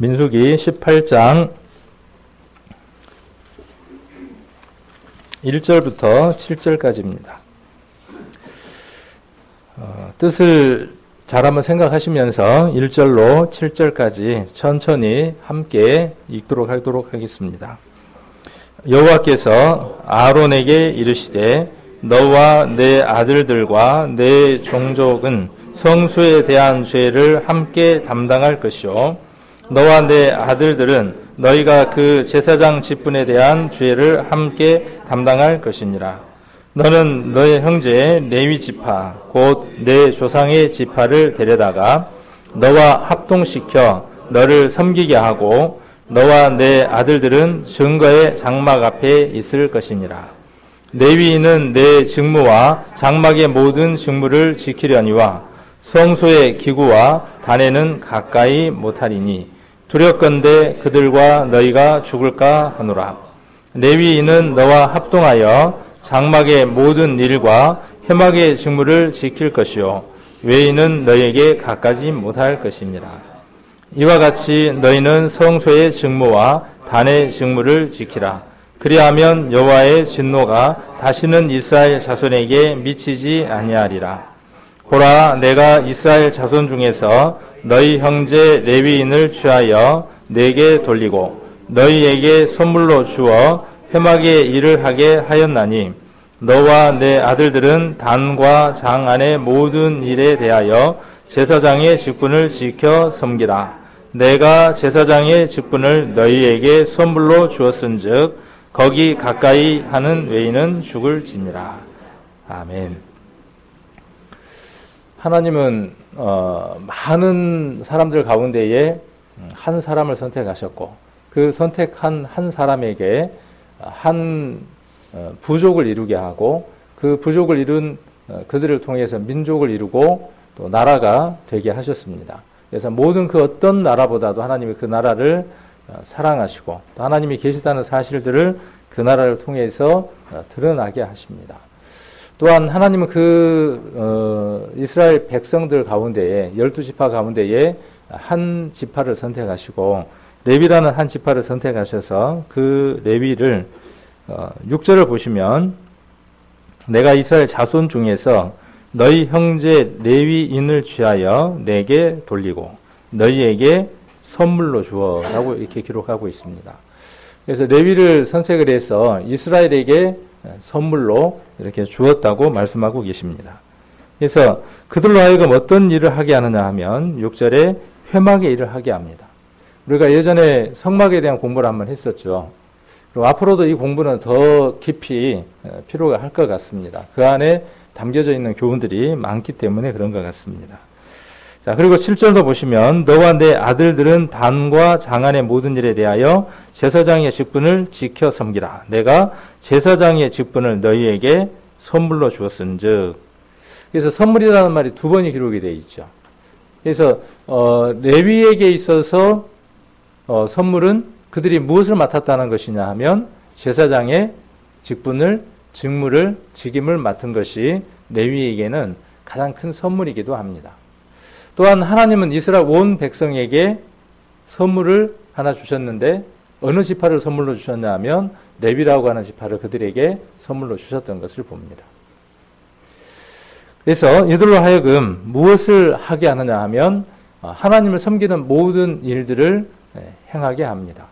민수기 18장 1절부터 7절까지입니다. 뜻을 잘 한번 생각하시면서 1절로 7절까지 천천히 함께 읽도록 하겠습니다. 여호와께서 아론에게 이르시되 너와 내 아들들과 내 종족은 성소에 대한 죄를 함께 담당할 것이요 너와 내 아들들은 너희가 그 제사장 직분에 대한 죄를 함께 담당할 것이니라. 너는 너의 형제 레위 지파 곧 내 조상의 지파를 데려다가 너와 합동시켜 너를 섬기게 하고 너와 내 아들들은 증거의 장막 앞에 있을 것이니라. 레위인은 내 직무와 장막의 모든 직무를 지키려니와 성소의 기구와 단에는 가까이 못하리니 두렵건대 그들과 너희가 죽을까 하노라. 레위인은 너와 합동하여 장막의 모든 일과 회막의 직무를 지킬 것이요 외인은 너희에게 가까이 못할 것이니라. 이와 같이 너희는 성소의 직무와 단의 직무를 지키라. 그리하면 여호와의 진노가 다시는 이스라엘 자손에게 미치지 아니하리라. 보라, 내가 이스라엘 자손 중에서 너희 형제 레위인을 취하여 내게 돌리고 너희에게 선물로 주어 회막의 일을 하게 하였나니 너와 내 아들들은 단과 장 안의 모든 일에 대하여 제사장의 직분을 지켜 섬기라. 내가 제사장의 직분을 너희에게 선물로 주었은즉 거기 가까이 하는 외인은 죽을지니라. 아멘. 하나님은 많은 사람들 가운데에 한 사람을 선택하셨고 그 선택한 한 사람에게 한 부족을 이루게 하고 그 부족을 이룬 그들을 통해서 민족을 이루고 또 나라가 되게 하셨습니다. 그래서 모든 그 어떤 나라보다도 하나님이 그 나라를 사랑하시고 또 하나님이 계시다는 사실들을 그 나라를 통해서 드러나게 하십니다. 또한 하나님은 이스라엘 백성들 가운데에 12지파 가운데에 한 지파를 선택하시고 레위라는 한 지파를 선택하셔서 그 레위를 6절을 보시면 내가 이스라엘 자손 중에서 너희 형제 레위인을 취하여 내게 돌리고 너희에게 선물로 주어 라고 이렇게 기록하고 있습니다. 그래서 레위를 선택을 해서 이스라엘에게 선물로 이렇게 주었다고 말씀하고 계십니다. 그래서 그들로 하여금 어떤 일을 하게 하느냐 하면 6절에 회막의 일을 하게 합니다. 우리가 예전에 성막에 대한 공부를 한번 했었죠. 그리고 앞으로도 이 공부는 더 깊이 필요가 할 것 같습니다. 그 안에 담겨져 있는 교훈들이 많기 때문에 그런 것 같습니다. 자, 그리고 7절도 보시면 너와 내 아들들은 단과 장안의 모든 일에 대하여 제사장의 직분을 지켜 섬기라. 내가 제사장의 직분을 너희에게 선물로 주었은즉. 그래서 선물이라는 말이 두 번이 기록이 되어 있죠. 그래서 레위에게 있어서 선물은 그들이 무엇을 맡았다는 것이냐 하면 제사장의 직무를 직임을 맡은 것이 레위에게는 가장 큰 선물이기도 합니다. 또한 하나님은 이스라엘 온 백성에게 선물을 하나 주셨는데 어느 지파를 선물로 주셨냐 하면 레위라고 하는 지파를 그들에게 선물로 주셨던 것을 봅니다. 그래서 이들로 하여금 무엇을 하게 하느냐 하면 하나님을 섬기는 모든 일들을 행하게 합니다.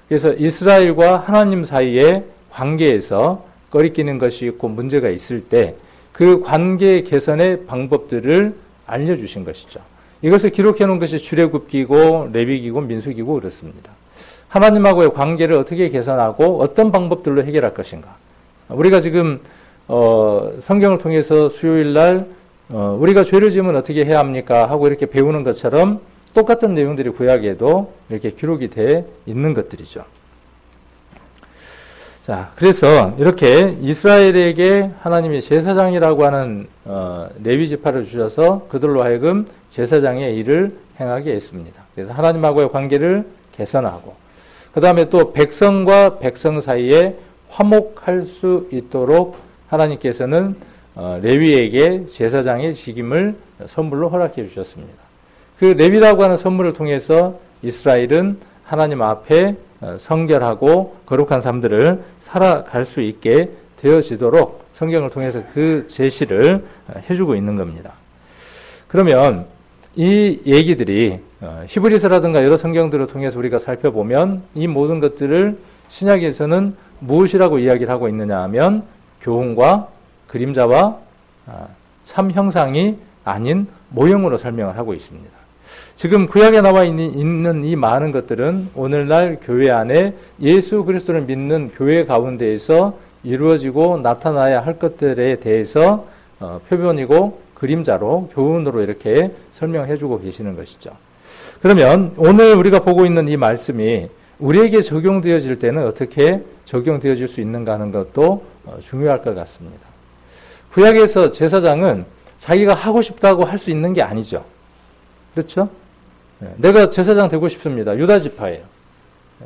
그래서 이스라엘과 하나님 사이의 관계에서 꺼리끼는 것이 있고 문제가 있을 때 그 관계 개선의 방법들을 알려주신 것이죠. 이것을 기록해 놓은 것이 출애굽기고 레위기고 민수기고 그렇습니다. 하나님하고의 관계를 어떻게 개선하고 어떤 방법들로 해결할 것인가. 우리가 지금 성경을 통해서 수요일 날 우리가 죄를 지으면 어떻게 해야 합니까 하고 이렇게 배우는 것처럼 똑같은 내용들이 구약에도 이렇게 기록이 돼 있는 것들이죠. 자, 그래서 이렇게 이스라엘에게 하나님이 제사장이라고 하는 레위 지파를 주셔서 그들로 하여금 제사장의 일을 행하게 했습니다. 그래서 하나님하고의 관계를 개선하고 그 다음에 또 백성과 백성 사이에 화목할 수 있도록 하나님께서는 레위에게 제사장의 직임을 선물로 허락해 주셨습니다. 그 레위라고 하는 선물을 통해서 이스라엘은 하나님 앞에 성결하고 거룩한 삶들을 살아갈 수 있게 되어지도록 성경을 통해서 그 제시를 해주고 있는 겁니다. 그러면 이 얘기들이 히브리서라든가 여러 성경들을 통해서 우리가 살펴보면 이 모든 것들을 신약에서는 무엇이라고 이야기를 하고 있느냐 하면 교훈과 그림자와 참 형상이 아닌 모형으로 설명을 하고 있습니다. 지금 구약에 나와 있는 이 많은 것들은 오늘날 교회 안에 예수 그리스도를 믿는 교회 가운데에서 이루어지고 나타나야 할 것들에 대해서 표본이고 그림자로 교훈으로 이렇게 설명해 주고 계시는 것이죠. 그러면 오늘 우리가 보고 있는 이 말씀이 우리에게 적용되어질 때는 어떻게 적용되어질 수 있는가 하는 것도 중요할 것 같습니다. 구약에서 제사장은 자기가 하고 싶다고 할 수 있는 게 아니죠. 그렇죠? 내가 제사장 되고 싶습니다. 유다 지파예요.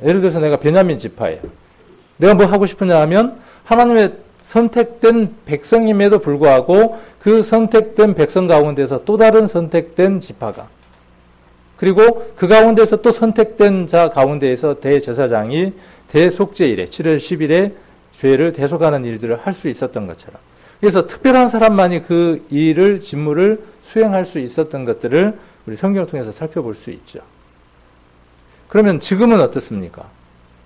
예를 들어서 내가 베냐민 지파예요. 내가 뭐 하고 싶으냐 하면 하나님의 선택된 백성임에도 불구하고 그 선택된 백성 가운데서 또 다른 선택된 지파가 그리고 그 가운데서 또 선택된 자 가운데에서 대제사장이 대속죄일에 7월 10일에 죄를 대속하는 일들을 할 수 있었던 것처럼 그래서 특별한 사람만이 그 일을 직무를 수행할 수 있었던 것들을 우리 성경을 통해서 살펴볼 수 있죠. 그러면 지금은 어떻습니까?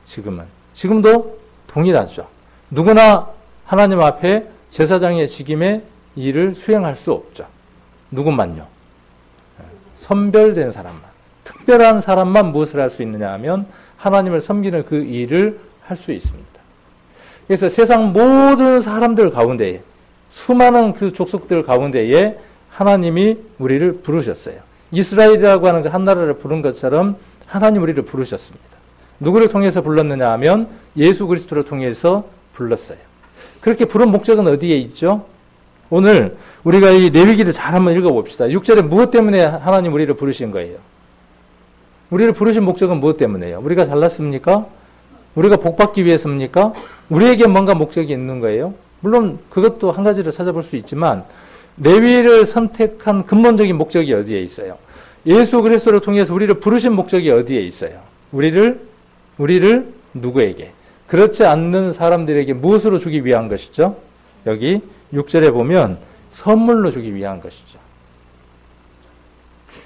지금도 동일하죠. 누구나 하나님 앞에 제사장의 직임의 일을 수행할 수 없죠. 누구만요? 선별된 사람만, 특별한 사람만 무엇을 할 수 있느냐 하면 하나님을 섬기는 그 일을 할 수 있습니다. 그래서 세상 모든 사람들 가운데에 수많은 그 족속들 가운데에 하나님이 우리를 부르셨어요. 이스라엘이라고 하는 그 한 나라를 부른 것처럼 하나님 우리를 부르셨습니다. 누구를 통해서 불렀느냐 하면 예수 그리스도를 통해서 불렀어요. 그렇게 부른 목적은 어디에 있죠? 오늘 우리가 이 레위기를 잘 한번 읽어봅시다. 6절에 무엇 때문에 하나님 우리를 부르신 거예요? 우리를 부르신 목적은 무엇 때문에요? 우리가 잘났습니까? 우리가 복받기 위해서입니까? 우리에게 뭔가 목적이 있는 거예요? 물론 그것도 한 가지를 찾아볼 수 있지만 레위를 선택한 근본적인 목적이 어디에 있어요? 예수 그리스도를 통해서 우리를 부르신 목적이 어디에 있어요? 우리를 누구에게? 그렇지 않는 사람들에게 무엇으로 주기 위한 것이죠? 여기 6절에 보면 선물로 주기 위한 것이죠.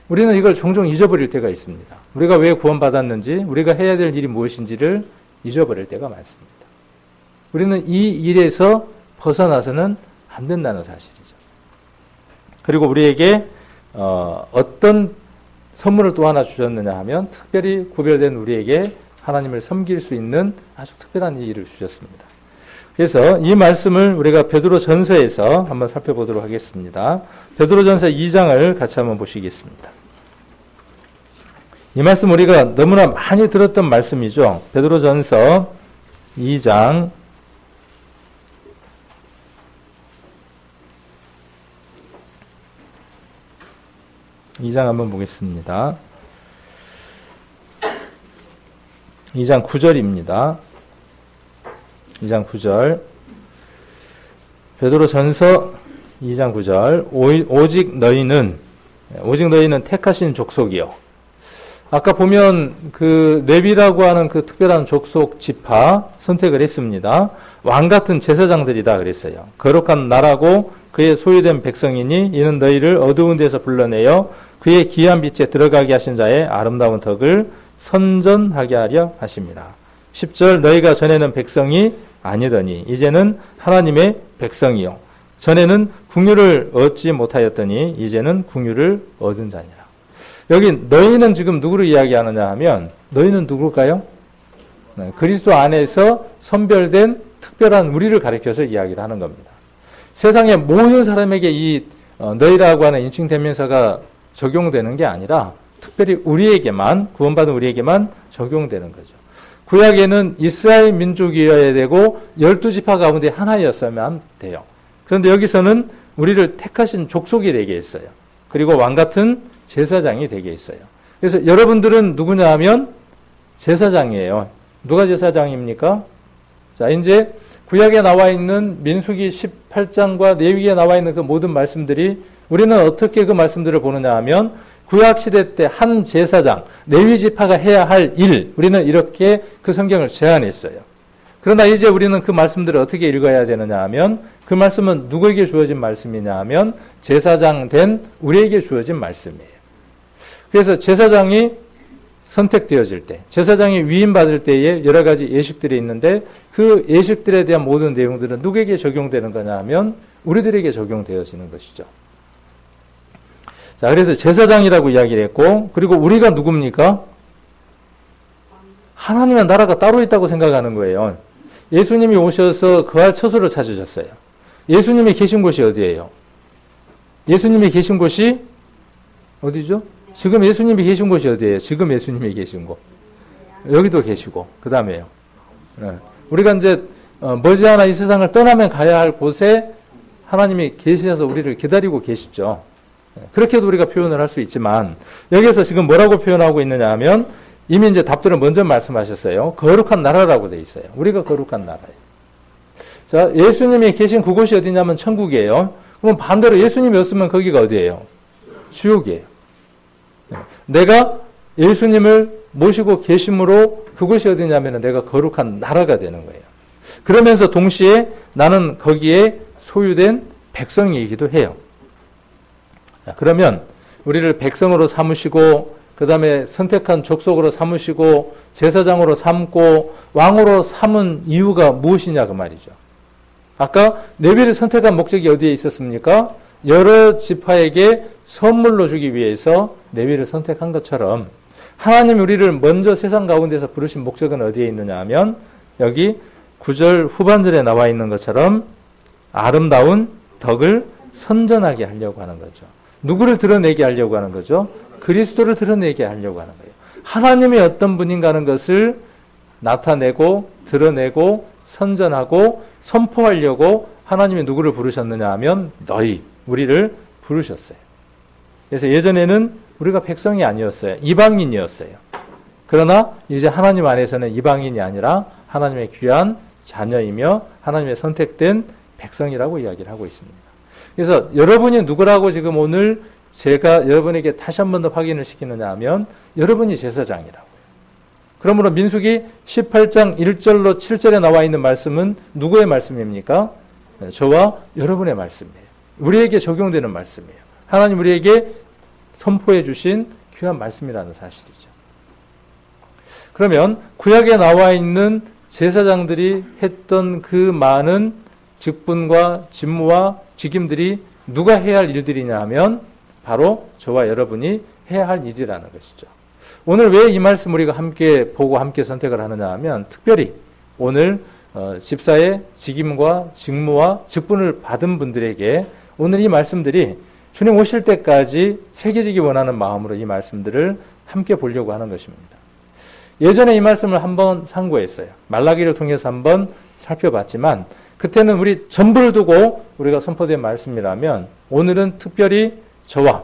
우리는 이걸 종종 잊어버릴 때가 있습니다. 우리가 왜 구원받았는지, 우리가 해야 될 일이 무엇인지를 잊어버릴 때가 많습니다. 우리는 이 일에서 벗어나서는 안 된다는 사실이죠. 그리고 우리에게 어떤 선물을 또 하나 주셨느냐 하면 특별히 구별된 우리에게 하나님을 섬길 수 있는 아주 특별한 일을 주셨습니다. 그래서 이 말씀을 우리가 베드로전서에서 한번 살펴보도록 하겠습니다. 베드로전서 2장을 같이 한번 보시겠습니다. 이 말씀 우리가 너무나 많이 들었던 말씀이죠. 베드로전서 2장 2장 한번 보겠습니다. 2장 9절입니다. 2장 9절. 베드로전서 2장 9절. 오직 너희는 택하신 족속이요. 아까 보면 그 레위라고 하는 그 특별한 족속 지파 선택을 했습니다. 왕 같은 제사장들이다 그랬어요. 거룩한 나라고 그의 소유된 백성이니 이는 너희를 어두운 데서 불러내어 그의 귀한 빛에 들어가게 하신 자의 아름다운 덕을 선전하게 하려 하십니다. 10절 너희가 전에는 백성이 아니더니 이제는 하나님의 백성이요 전에는 궁유를 얻지 못하였더니 이제는 궁유를 얻은 자니라. 여기 너희는 지금 누구를 이야기하느냐 하면 너희는 누굴까요? 그리스도 안에서 선별된 특별한 우리를 가리켜서 이야기를 하는 겁니다. 세상의 모든 사람에게 이 너희라고 하는 인칭 대명사가 적용되는 게 아니라 특별히 우리에게만 구원받은 우리에게만 적용되는 거죠. 구약에는 이스라엘 민족이어야 되고 12지파 가운데 하나였어야만 돼요. 그런데 여기서는 우리를 택하신 족속이 되게 했어요. 그리고 왕같은 제사장이 되게 했어요. 그래서 여러분들은 누구냐 하면 제사장이에요. 누가 제사장입니까? 자, 이제 구약에 나와 있는 민수기 18장과 레위기에 나와 있는 그 모든 말씀들이 우리는 어떻게 그 말씀들을 보느냐 하면 구약시대 때 한 제사장, 레위 지파가 해야 할 일, 우리는 이렇게 그 성경을 제안했어요. 그러나 이제 우리는 그 말씀들을 어떻게 읽어야 되느냐 하면 그 말씀은 누구에게 주어진 말씀이냐 하면 제사장 된 우리에게 주어진 말씀이에요. 그래서 제사장이 선택되어질 때, 제사장이 위임받을 때에 여러 가지 예식들이 있는데 그 예식들에 대한 모든 내용들은 누구에게 적용되는 거냐 하면 우리들에게 적용되어지는 것이죠. 자, 그래서 제사장이라고 이야기를 했고, 그리고 우리가 누굽니까? 하나님의 나라가 따로 있다고 생각하는 거예요. 예수님이 오셔서 거할 처소를 찾으셨어요. 예수님이 계신 곳이 어디예요? 예수님이 계신 곳이 어디죠? 지금 예수님이 계신 곳이 어디예요? 지금 예수님이 계신 곳. 여기도 계시고, 그 다음에요. 우리가 이제 머지않아 이 세상을 떠나면 가야 할 곳에 하나님이 계셔서 우리를 기다리고 계시죠. 그렇게도 우리가 표현을 할 수 있지만 여기에서 지금 뭐라고 표현하고 있느냐 하면 이미 이제 답들을 먼저 말씀하셨어요. 거룩한 나라라고 돼 있어요. 우리가 거룩한 나라예요. 자, 예수님이 계신 그곳이 어디냐면 천국이에요. 그럼 반대로 예수님이 없으면 거기가 어디예요? 지옥이에요. 내가 예수님을 모시고 계심으로 그곳이 어디냐면 내가 거룩한 나라가 되는 거예요. 그러면서 동시에 나는 거기에 소유된 백성이기도 해요. 자, 그러면 우리를 백성으로 삼으시고 그 다음에 선택한 족속으로 삼으시고 제사장으로 삼고 왕으로 삼은 이유가 무엇이냐 그 말이죠. 아까 레위를 선택한 목적이 어디에 있었습니까? 여러 지파에게 선물로 주기 위해서 레위를 선택한 것처럼 하나님 우리를 먼저 세상 가운데서 부르신 목적은 어디에 있느냐 하면 여기 9절 후반절에 나와 있는 것처럼 아름다운 덕을 선전하게 하려고 하는 거죠. 누구를 드러내게 하려고 하는 거죠? 그리스도를 드러내게 하려고 하는 거예요. 하나님이 어떤 분인가 하는 것을 나타내고 드러내고 선전하고 선포하려고 하나님이 누구를 부르셨느냐 하면 너희, 우리를 부르셨어요. 그래서 예전에는 우리가 백성이 아니었어요. 이방인이었어요. 그러나 이제 하나님 안에서는 이방인이 아니라 하나님의 귀한 자녀이며 하나님의 선택된 백성이라고 이야기를 하고 있습니다. 그래서 여러분이 누구라고 지금 오늘 제가 여러분에게 다시 한 번 더 확인을 시키느냐 하면 여러분이 제사장이라고요. 그러므로 민수기 18장 1절로 7절에 나와 있는 말씀은 누구의 말씀입니까? 저와 여러분의 말씀이에요. 우리에게 적용되는 말씀이에요. 하나님 우리에게 선포해 주신 귀한 말씀이라는 사실이죠. 그러면 구약에 나와 있는 제사장들이 했던 그 많은 직분과 직무와 직임들이 누가 해야 할 일들이냐 하면 바로 저와 여러분이 해야 할 일이라는 것이죠. 오늘 왜 이 말씀 우리가 함께 보고 함께 선택을 하느냐 하면 특별히 오늘 집사의 직임과 직무와 직분을 받은 분들에게 오늘 이 말씀들이 주님 오실 때까지 새겨지기 원하는 마음으로 이 말씀들을 함께 보려고 하는 것입니다. 예전에 이 말씀을 한번 상고했어요. 말라기를 통해서 한번 살펴봤지만 그때는 우리 전부를 두고 우리가 선포된 말씀이라면 오늘은 특별히 저와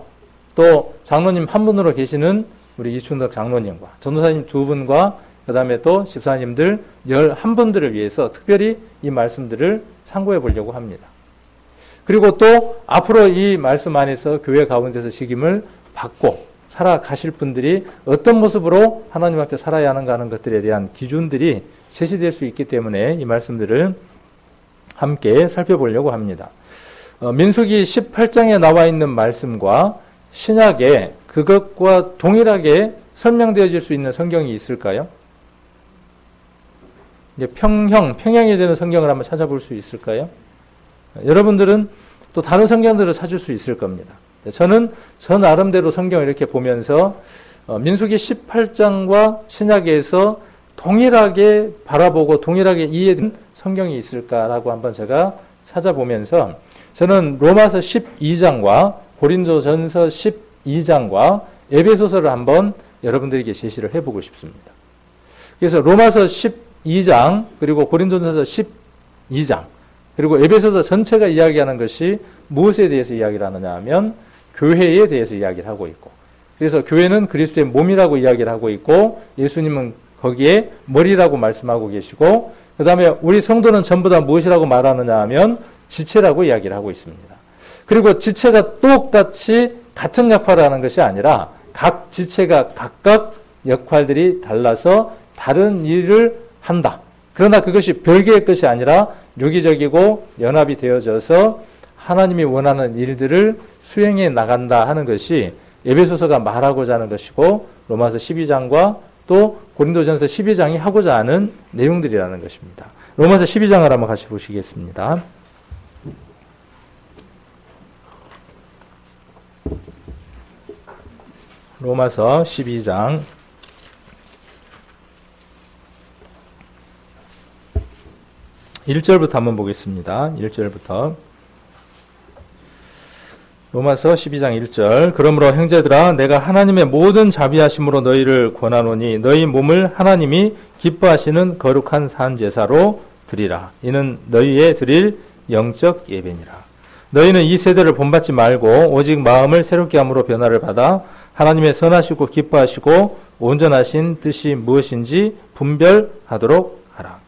또 장로님 한 분으로 계시는 우리 이춘덕 장로님과 전도사님 두 분과 그 다음에 또 집사님들 11분들을 위해서 특별히 이 말씀들을 상고해 보려고 합니다. 그리고 또 앞으로 이 말씀 안에서 교회 가운데서 직임을 받고 살아가실 분들이 어떤 모습으로 하나님 앞에 살아야 하는가 하는 것들에 대한 기준들이 제시될 수 있기 때문에 이 말씀들을 함께 살펴보려고 합니다. 민수기 18장에 나와 있는 말씀과 신약에 그것과 동일하게 설명되어질 수 있는 성경이 있을까요? 이제 평형이 되는 성경을 한번 찾아볼 수 있을까요? 여러분들은 또 다른 성경들을 찾을 수 있을 겁니다. 저는 저 나름대로 성경을 이렇게 보면서 민수기 18장과 신약에서 동일하게 바라보고 동일하게 이해된 성경이 있을까라고 한번 제가 찾아보면서 저는 로마서 12장과 고린도전서 12장과 에베소서를 한번 여러분들에게 제시를 해보고 싶습니다. 그래서 로마서 12장 그리고 고린도전서 12장 그리고 에베소서 전체가 이야기하는 것이 무엇에 대해서 이야기를 하느냐 하면 교회에 대해서 이야기를 하고 있고 그래서 교회는 그리스도의 몸이라고 이야기를 하고 있고 예수님은 거기에 머리라고 말씀하고 계시고 그 다음에 우리 성도는 전부 다 무엇이라고 말하느냐 하면 지체라고 이야기를 하고 있습니다. 그리고 지체가 똑같이 같은 역할을 하는 것이 아니라 각 지체가 각각 역할들이 달라서 다른 일을 한다. 그러나 그것이 별개의 것이 아니라 유기적이고 연합이 되어져서 하나님이 원하는 일들을 수행해 나간다 하는 것이 에베소서가 말하고자 하는 것이고 로마서 12장과 또 고린도전서 12장이 하고자 하는 내용들이라는 것입니다. 로마서 12장을 한번 같이 보시겠습니다. 로마서 12장 1절부터 한번 보겠습니다. 1절부터 로마서 12장 1절 그러므로 형제들아 내가 하나님의 모든 자비하심으로 너희를 권하노니 너희 몸을 하나님이 기뻐하시는 거룩한 산 제사로 드리라. 이는 너희의 드릴 영적 예배니라. 너희는 이 세대를 본받지 말고 오직 마음을 새롭게 함으로 변화를 받아 하나님의 선하시고 기뻐하시고 온전하신 뜻이 무엇인지 분별하도록 하라.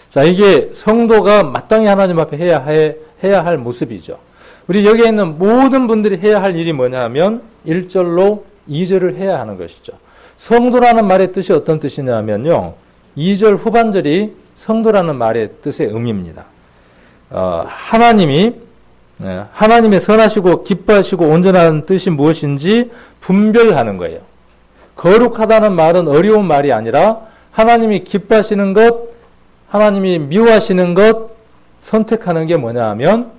자, 이게 성도가 마땅히 하나님 앞에 해야 할 모습이죠. 우리 여기에 있는 모든 분들이 해야 할 일이 뭐냐 하면 1절로 2절을 해야 하는 것이죠. 성도라는 말의 뜻이 어떤 뜻이냐 하면요. 2절 후반절이 성도라는 말의 뜻의 의미입니다. 하나님의 선하시고 기뻐하시고 온전한 뜻이 무엇인지 분별하는 거예요. 거룩하다는 말은 어려운 말이 아니라 하나님이 기뻐하시는 것, 하나님이 미워하시는 것 선택하는 게 뭐냐 하면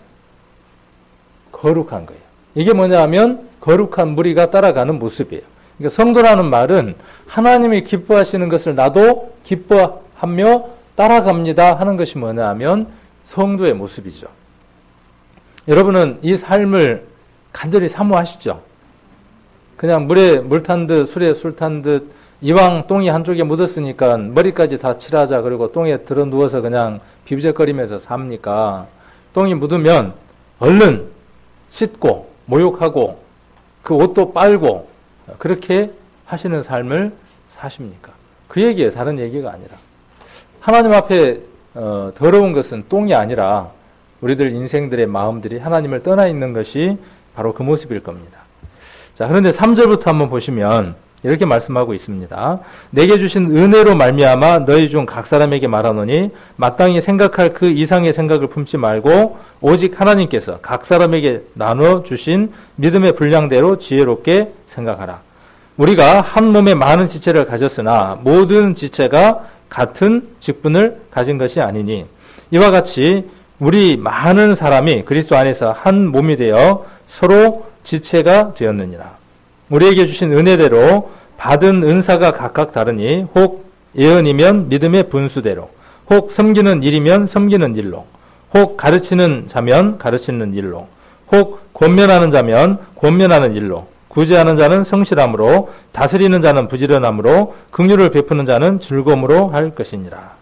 거룩한 거예요. 이게 뭐냐 하면 거룩한 무리가 따라가는 모습이에요. 그러니까 성도라는 말은 하나님이 기뻐하시는 것을 나도 기뻐하며 따라갑니다 하는 것이 뭐냐 하면 성도의 모습이죠. 여러분은 이 삶을 간절히 사모하시죠? 그냥 물에 물 탄 듯 술에 술 탄 듯 이왕 똥이 한쪽에 묻었으니까 머리까지 다 칠하자 그리고 똥에 들어 누워서 그냥 비비적거리면서 삽니까? 똥이 묻으면 얼른 씻고 목욕하고 그 옷도 빨고 그렇게 하시는 삶을 사십니까? 그 얘기예요. 다른 얘기가 아니라. 하나님 앞에 더러운 것은 똥이 아니라 우리들 인생들의 마음들이 하나님을 떠나 있는 것이 바로 그 모습일 겁니다. 자, 그런데 3절부터 한번 보시면 이렇게 말씀하고 있습니다. 내게 주신 은혜로 말미암아 너희 중 각 사람에게 말하노니 마땅히 생각할 그 이상의 생각을 품지 말고 오직 하나님께서 각 사람에게 나눠 주신 믿음의 분량대로 지혜롭게 생각하라. 우리가 한 몸에 많은 지체를 가졌으나 모든 지체가 같은 직분을 가진 것이 아니니 이와 같이 우리 많은 사람이 그리스도 안에서 한 몸이 되어 서로 지체가 되었느니라. 우리에게 주신 은혜대로 받은 은사가 각각 다르니 혹 예언이면 믿음의 분수대로, 혹 섬기는 일이면 섬기는 일로, 혹 가르치는 자면 가르치는 일로, 혹 권면하는 자면 권면하는 일로, 구제하는 자는 성실함으로, 다스리는 자는 부지런함으로, 긍휼을 베푸는 자는 즐거움으로 할 것이니라.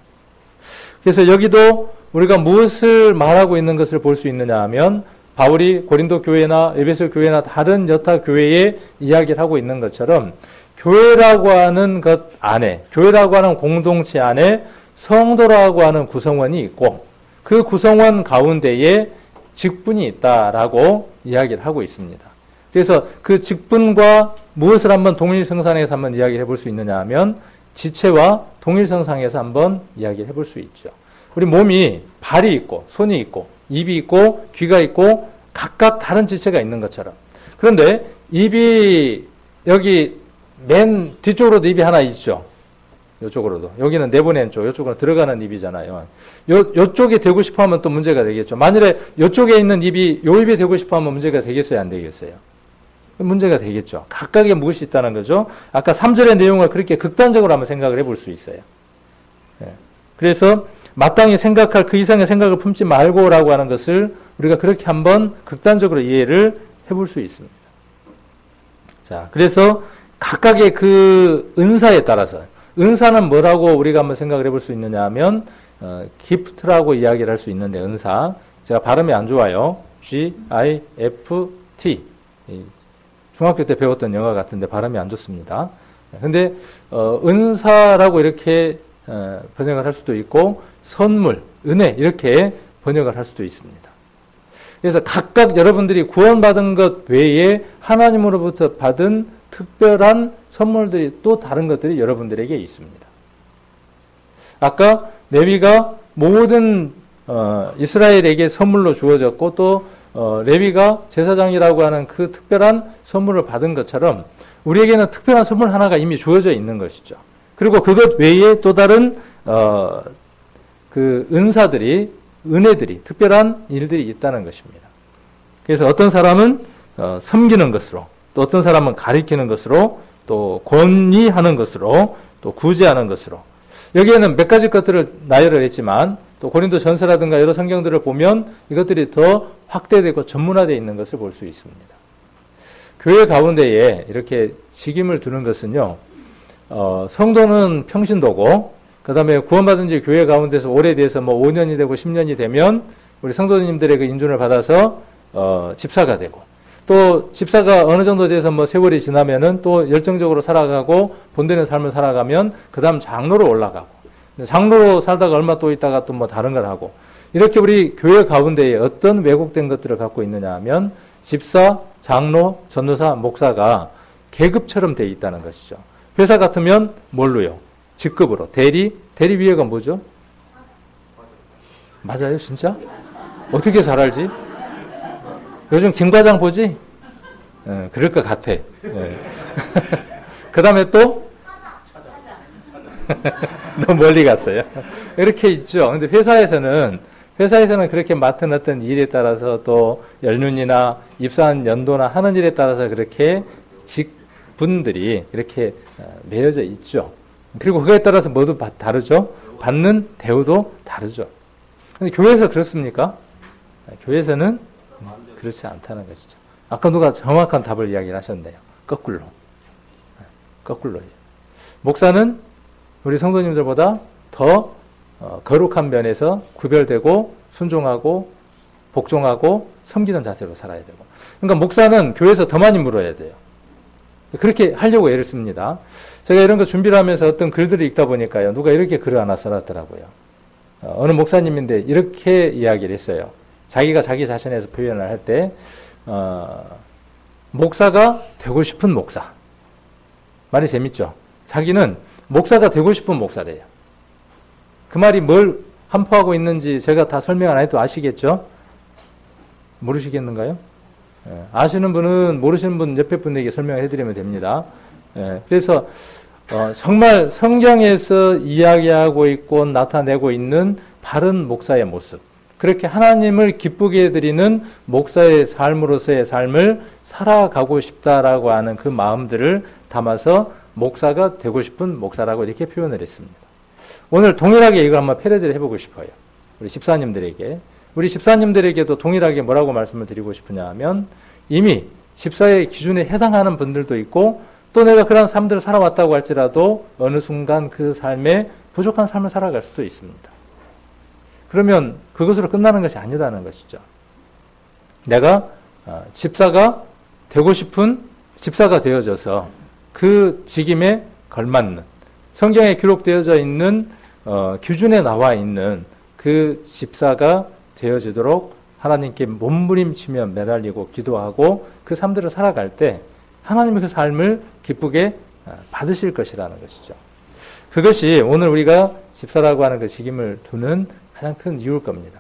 그래서 여기도 우리가 무엇을 말하고 있는 것을 볼 수 있느냐 하면 바울이 고린도 교회나 에베소 교회나 다른 여타 교회에 이야기를 하고 있는 것처럼 교회라고 하는 것 안에, 교회라고 하는 공동체 안에 성도라고 하는 구성원이 있고 그 구성원 가운데에 직분이 있다라고 이야기를 하고 있습니다. 그래서 그 직분과 무엇을 한번 동일성상에서 한번 이야기를 해볼 수 있느냐 하면 지체와 동일성상에서 한번 이야기를 해볼 수 있죠. 우리 몸이 발이 있고 손이 있고 입이 있고 귀가 있고 각각 다른 지체가 있는 것처럼. 그런데 입이 여기 맨 뒤쪽으로도 입이 하나 있죠. 이쪽으로도. 여기는 내보내는 쪽, 이쪽으로 들어가는 입이잖아요. 요쪽에 되고 싶어 하면 또 문제가 되겠죠. 만일에 요쪽에 있는 입이 요 입에 되고 싶어 하면 문제가 되겠어요? 안 되겠어요? 문제가 되겠죠. 각각의 무엇이 있다는 거죠. 아까 3절의 내용을 그렇게 극단적으로 한번 생각을 해볼 수 있어요. 그래서 마땅히 생각할 그 이상의 생각을 품지 말고라고 하는 것을 우리가 그렇게 한번 극단적으로 이해를 해볼 수 있습니다. 자, 그래서 각각의 그 은사에 따라서 은사는 뭐라고 우리가 한번 생각을 해볼 수 있느냐 하면 기프트라고 이야기를 할 수 있는데 은사 제가 발음이 안 좋아요. G-I-F-T 중학교 때 배웠던 영어 같은데 발음이 안 좋습니다. 근데 은사라고 이렇게 번역을 할 수도 있고 선물, 은혜 이렇게 번역을 할 수도 있습니다. 그래서 각각 여러분들이 구원받은 것 외에 하나님으로부터 받은 특별한 선물들이 또 다른 것들이 여러분들에게 있습니다. 아까 레위가 모든 이스라엘에게 선물로 주어졌고 또 레위가 제사장이라고 하는 그 특별한 선물을 받은 것처럼 우리에게는 특별한 선물 하나가 이미 주어져 있는 것이죠. 그리고 그것 외에 또 다른 그 은혜들이 특별한 일들이 있다는 것입니다. 그래서 어떤 사람은 섬기는 것으로, 또 어떤 사람은 가리키는 것으로, 또 권위하는 것으로, 또 구제하는 것으로. 여기에는 몇 가지 것들을 나열을 했지만 또 고린도 전서라든가 여러 성경들을 보면 이것들이 더 확대되고 전문화되어 있는 것을 볼 수 있습니다. 교회 가운데에 이렇게 직임을 두는 것은요, 성도는 평신도고, 그 다음에 구원받은 지 교회 가운데서 오래돼서 5년이 되고 10년이 되면 우리 성도님들의 그 인준을 받아서 집사가 되고, 또 집사가 어느 정도 돼서 세월이 지나면은 또 열정적으로 살아가고 본되는 삶을 살아가면 그 다음 장로로 올라가고, 장로로 살다가 얼마 또 있다가 또 다른 걸 하고, 이렇게 우리 교회 가운데에 어떤 왜곡된 것들을 갖고 있느냐 하면 집사, 장로, 전도사, 목사가 계급처럼 되어 있다는 것이죠. 회사 같으면 뭘로요? 직급으로. 대리 위에가 뭐죠? 맞아요, 진짜? 어떻게 잘 알지? 요즘 김 과장 보지? 그럴 것 같아. 그 다음에 또? 너무 멀리 갔어요. 이렇게 있죠. 근데 회사에서는 그렇게 맡은 어떤 일에 따라서 또 연륜이나 입사한 연도나 하는 일에 따라서 그렇게 직분들이 이렇게 매여져 있죠. 그리고 그거에 따라서 모두 다르죠. 받는 대우도 다르죠. 근데 교회에서 그렇습니까? 교회에서는 그렇지 않다는 것이죠. 아까 누가 정확한 답을 이야기를 하셨네요. 거꾸로요. 목사는 우리 성도님들보다 더 거룩한 면에서 구별되고 순종하고 복종하고 섬기는 자세로 살아야 되고, 그러니까 목사는 교회에서 더 많이 물어야 돼요. 그렇게 하려고 애를 씁니다. 제가 이런 거 준비를 하면서 어떤 글들을 읽다 보니까요, 누가 이렇게 글을 하나 써놨더라고요. 어느 목사님인데 이렇게 이야기를 했어요. 자기가 자기 자신에서 표현을 할 때 목사가 되고 싶은 목사. 말이 재밌죠? 자기는 목사가 되고 싶은 목사래요. 그 말이 뭘 함포하고 있는지 제가 다 설명 안 해도 아시겠죠? 모르시겠는가요? 아시는 분은 모르시는 분 옆에 분에게 설명해 드리면 됩니다. 그래서 정말 성경에서 이야기하고 있고 나타내고 있는 바른 목사의 모습, 그렇게 하나님을 기쁘게 해드리는 목사의 삶으로서의 삶을 살아가고 싶다라고 하는 그 마음들을 담아서 목사가 되고 싶은 목사라고 이렇게 표현을 했습니다. 오늘 동일하게 이걸 한번 패러디를 해보고 싶어요. 우리 집사님들에게도 동일하게 뭐라고 말씀을 드리고 싶으냐 하면, 이미 집사의 기준에 해당하는 분들도 있고, 또 내가 그런 삶들을 살아왔다고 할지라도 어느 순간 그 삶에 부족한 삶을 살아갈 수도 있습니다. 그러면 그것으로 끝나는 것이 아니라는 것이죠. 내가 집사가 되고 싶은 집사가 되어져서 그 직임에 걸맞는, 성경에 기록되어져 있는 규준에 나와 있는 그 집사가 되어지도록 하나님께 몸부림치며 매달리고 기도하고 그 삶들을 살아갈 때 하나님의 그 삶을 기쁘게 받으실 것이라는 것이죠. 그것이 오늘 우리가 집사라고 하는 그 직임을 두는 가장 큰 이유일 겁니다.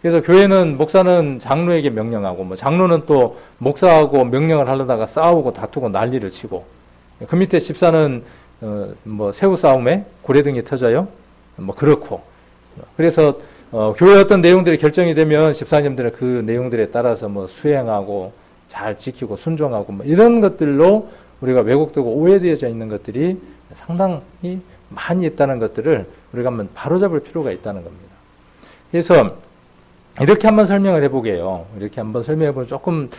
그래서 교회는 목사는 장로에게 명령하고, 장로는 또 목사하고 명령을 하려다가 싸우고 다투고 난리를 치고, 그 밑에 집사는 새우 싸움에 고래등이 터져요. 그렇고. 그래서 교회 어떤 내용들이 결정이 되면 집사님들은 그 내용들에 따라서 수행하고 잘 지키고 순종하고 이런 것들로 우리가 왜곡되고 오해되어져 있는 것들이 상당히 많이 있다는 것들을 우리가 한번 바로잡을 필요가 있다는 겁니다. 그래서 이렇게 한번 설명을 해보게요. 이렇게 한번 설명해보면 조금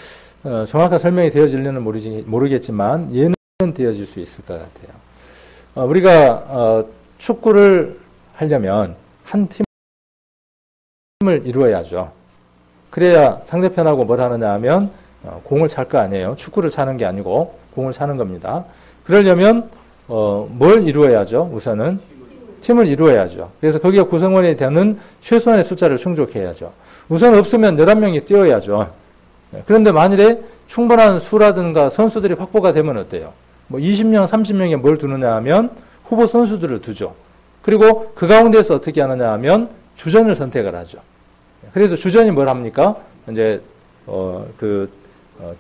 정확한 설명이 되어질려는 모르겠지만 예는 되어질 수 있을 것 같아요. 우리가 축구를 하려면 한 팀을 이루어야죠. 그래야 상대편하고 뭘 하느냐 하면 공을 찰 거 아니에요. 축구를 차는 게 아니고 공을 차는 겁니다. 그러려면 뭘 이루어야죠? 우선은 팀을 이루어야죠. 그래서 거기에 구성원이 되는 최소한의 숫자를 충족해야죠. 우선 없으면 11명이 뛰어야죠. 그런데 만일에 충분한 수라든가 선수들이 확보가 되면 어때요? 뭐 20명, 30명에 뭘 두느냐 하면 후보 선수들을 두죠. 그리고 그 가운데서 어떻게 하느냐 하면 주전을 선택을 하죠. 그래서 주전이 뭘 합니까? 이제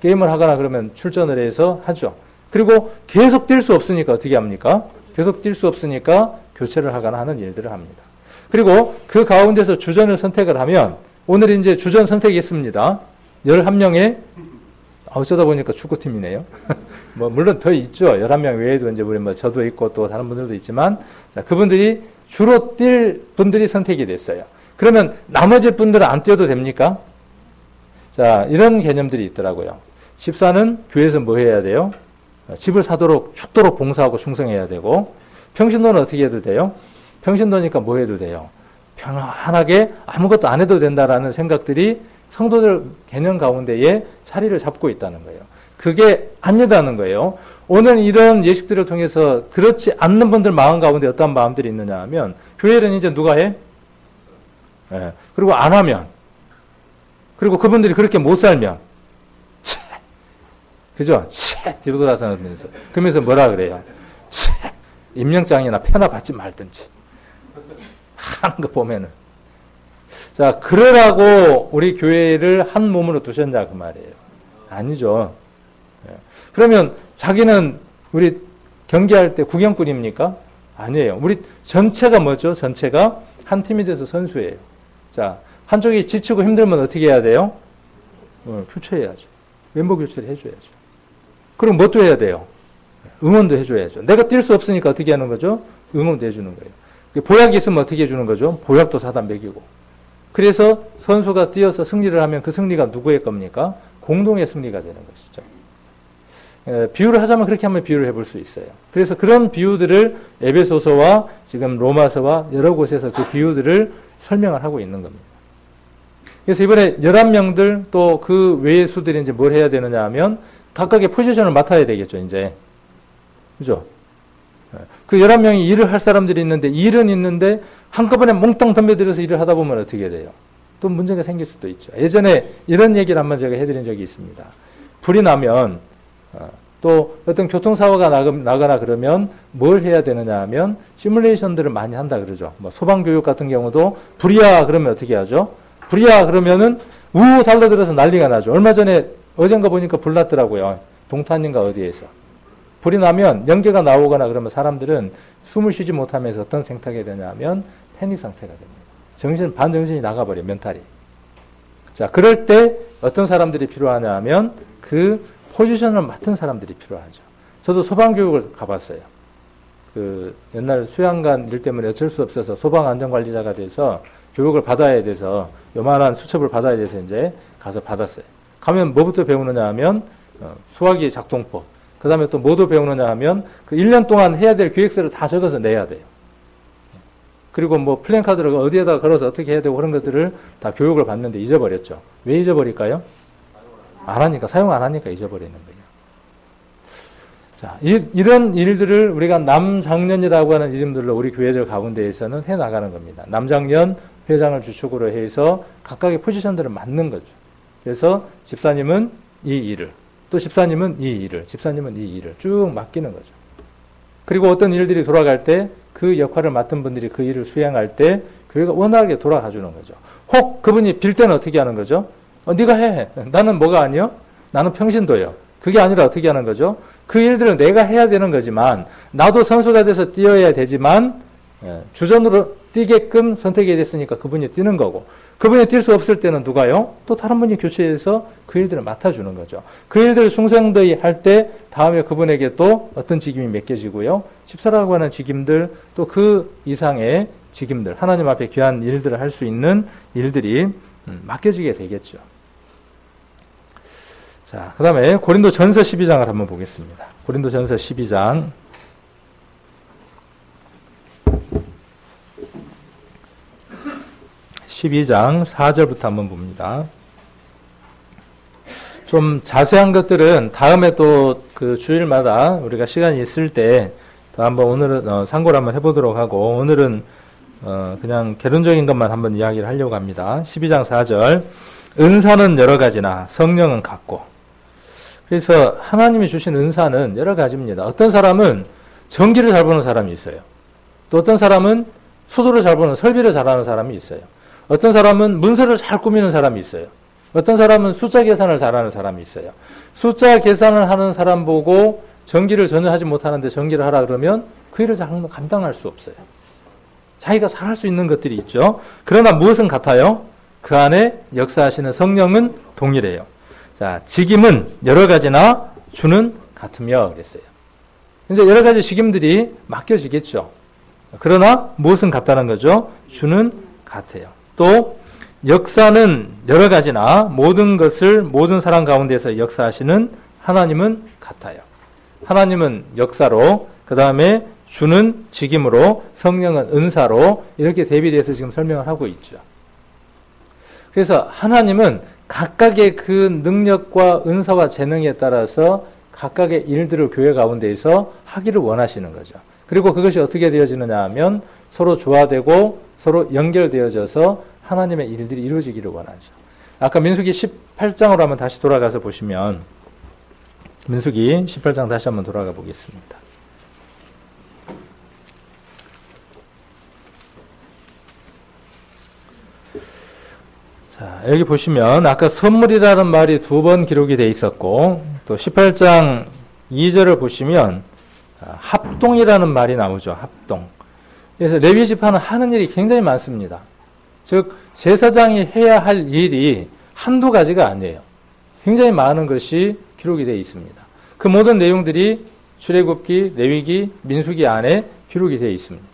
게임을 하거나 그러면 출전을 해서 하죠. 그리고 계속 뛸 수 없으니까 어떻게 합니까? 계속 뛸 수 없으니까 교체를 하거나 하는 일들을 합니다. 그리고 그 가운데서 주전을 선택을 하면 오늘 이제 주전 선택이 있습니다. 11명의 어쩌다 보니까 축구팀이네요. 뭐 물론 더 있죠. 11명 외에도 이제 우리 뭐 저도 있고 또 다른 분들도 있지만 자, 그분들이 주로 뛸 분들이 선택이 됐어요. 그러면 나머지 분들은 안 뛰어도 됩니까? 자, 이런 개념들이 있더라고요. 집사는 교회에서 뭐 해야 돼요? 집을 사도록 죽도록 봉사하고 충성해야 되고 평신도는 어떻게 해도 돼요? 평신도니까 뭐 해도 돼요? 편안하게 아무것도 안 해도 된다라는 생각들이 성도들 개념 가운데에 자리를 잡고 있다는 거예요. 그게 아니다는 거예요. 오늘 이런 예식들을 통해서 그렇지 않는 분들 마음 가운데 어떤 마음들이 있느냐 하면 교회는 이제 누가 해? 예. 그리고 안 하면 그리고 그분들이 그렇게 못 살면 그죠? 뒤로 돌아서 그러면서 뭐라 그래요? 임명장이나 패나 받지 말든지 하는 거 보면은 자, 그러라고 우리 교회를 한 몸으로 두셨냐 그 말이에요. 아니죠. 그러면 자기는 우리 경기할 때 구경꾼입니까? 아니에요. 우리 전체가 뭐죠? 전체가 한 팀이 돼서 선수예요. 자, 한쪽이 지치고 힘들면 어떻게 해야 돼요? 교체해야죠. 멤버 교체를 해줘야죠. 그럼 뭣도 해야 돼요? 응원도 해줘야죠. 내가 뛸 수 없으니까 어떻게 하는 거죠? 응원도 해주는 거예요. 보약이 있으면 어떻게 해주는 거죠? 보약도 사다 먹이고. 그래서 선수가 뛰어서 승리를 하면 그 승리가 누구의 겁니까? 공동의 승리가 되는 것이죠. 비유를 하자면 그렇게 한번 비유를 해볼 수 있어요. 그래서 그런 비유들을 에베소서와 지금 로마서와 여러 곳에서 그 비유들을 설명을 하고 있는 겁니다. 그래서 이번에 11명들 또 그 외의 수들이 이제 뭘 해야 되느냐 하면 각각의 포지션을 맡아야 되겠죠, 이제. 그죠? 그 11명이 일을 할 사람들이 있는데, 일은 있는데, 한꺼번에 몽땅 덤벼들어서 일을 하다 보면 어떻게 돼요? 또 문제가 생길 수도 있죠. 예전에 이런 얘기를 한번 제가 해드린 적이 있습니다. 불이 나면, 또 어떤 교통사고가 나거나 그러면 뭘 해야 되느냐 하면, 시뮬레이션들을 많이 한다 그러죠. 뭐 소방교육 같은 경우도, 불이야 그러면 어떻게 하죠? 불이야 그러면은, 우 달려들어서 난리가 나죠. 얼마 전에, 어젠가 보니까 불 났더라고요. 동탄인가 어디에서. 불이 나면 연기가 나오거나 그러면 사람들은 숨을 쉬지 못하면서 어떤 생태가 되냐면 패닉 상태가 됩니다. 반정신이 나가버려요, 멘탈이. 자, 그럴 때 어떤 사람들이 필요하냐 하면 그 포지션을 맡은 사람들이 필요하죠. 저도 소방교육을 가봤어요. 그 옛날 수양관 일 때문에 어쩔 수 없어서 소방안전관리자가 돼서 교육을 받아야 돼서 요만한 수첩을 받아야 돼서 이제 가서 받았어요. 가면 뭐부터 배우느냐 하면 소화기 작동법. 그 다음에 또 뭐도 배우느냐 하면 그 1년 동안 해야 될 기획서를 다 적어서 내야 돼요. 그리고 뭐 플랜카드를 어디에다 걸어서 어떻게 해야 되고 그런 것들을 다 교육을 받는데 잊어버렸죠. 왜 잊어버릴까요? 안 하니까, 사용 안 하니까 잊어버리는 거예요. 자, 이런 일들을 우리가 남장년이라고 하는 이름들로 우리 교회들 가운데에서는 해 나가는 겁니다. 남장년 회장을 주축으로 해서 각각의 포지션들을 맡는 거죠. 그래서 집사님은 이 일을, 또 집사님은 이 일을, 집사님은 이 일을 쭉 맡기는 거죠. 그리고 어떤 일들이 돌아갈 때 그 역할을 맡은 분들이 그 일을 수행할 때 교회가 원활하게 돌아가 주는 거죠. 혹 그분이 빌 때는 어떻게 하는 거죠? 네가 해. 나는 뭐가 아니요? 나는 평신도요. 그게 아니라 어떻게 하는 거죠? 그 일들을 내가 해야 되는 거지만 나도 선수가 돼서 뛰어야 되지만 주전으로 뛰게끔 선택이 됐으니까 그분이 뛰는 거고 그분이 뛸 수 없을 때는 누가요? 또 다른 분이 교체해서 그 일들을 맡아주는 거죠. 그 일들을 충성되이 할 때 다음에 그분에게 또 어떤 직임이 맡겨지고요. 집사라고 하는 직임들 또 그 이상의 직임들 하나님 앞에 귀한 일들을 할 수 있는 일들이 맡겨지게 되겠죠. 자, 그 다음에 고린도 전서 12장을 한번 보겠습니다. 고린도 전서 12장 12장 4절부터 한번 봅니다. 좀 자세한 것들은 다음에 또 그 주일마다 우리가 시간이 있을 때 또 한번 오늘은 참고를 한번 해보도록 하고 오늘은 그냥 개론적인 것만 한번 이야기를 하려고 합니다. 12장 4절. 은사는 여러 가지나 성령은 같고. 그래서 하나님이 주신 은사는 여러 가지입니다. 어떤 사람은 전기를 잘 보는 사람이 있어요. 또 어떤 사람은 수도를 잘 보는, 설비를 잘하는 사람이 있어요. 어떤 사람은 문서를 잘 꾸미는 사람이 있어요. 어떤 사람은 숫자 계산을 잘하는 사람이 있어요. 숫자 계산을 하는 사람 보고 전기를 전혀 하지 못하는데 전기를 하라 그러면 그 일을 감당할 수 없어요. 자기가 잘할 수 있는 것들이 있죠. 그러나 무엇은 같아요? 그 안에 역사하시는 성령은 동일해요. 자, 직임은 여러 가지나 주는 같으며 그랬어요. 이제 여러 가지 직임들이 맡겨지겠죠. 그러나 무엇은 같다는 거죠? 주는 같아요. 또 역사는 여러 가지나 모든 것을 모든 사람 가운데서 역사하시는 하나님은 같아요. 하나님은 역사로, 그 다음에 주는 직임으로, 성령은 은사로 이렇게 대비돼서 지금 설명을 하고 있죠. 그래서 하나님은 각각의 그 능력과 은사와 재능에 따라서 각각의 일들을 교회 가운데에서 하기를 원하시는 거죠. 그리고 그것이 어떻게 되어지느냐 하면 서로 조화되고 서로 연결되어져서 하나님의 일들이 이루어지기를 원하죠. 아까 민수기 18장으로 한번 다시 돌아가서 보시면 민수기 18장 다시 한번 돌아가 보겠습니다. 자, 여기 보시면 아까 선물이라는 말이 2번 기록이 되어 있었고 또 18장 2절을 보시면 합동이라는 말이 나오죠. 합동. 그래서 레위 지파는 하는 일이 굉장히 많습니다. 즉 제사장이 해야 할 일이 한두 가지가 아니에요. 굉장히 많은 것이 기록이 되어 있습니다. 그 모든 내용들이 출애굽기, 레위기, 민수기 안에 기록이 되어 있습니다.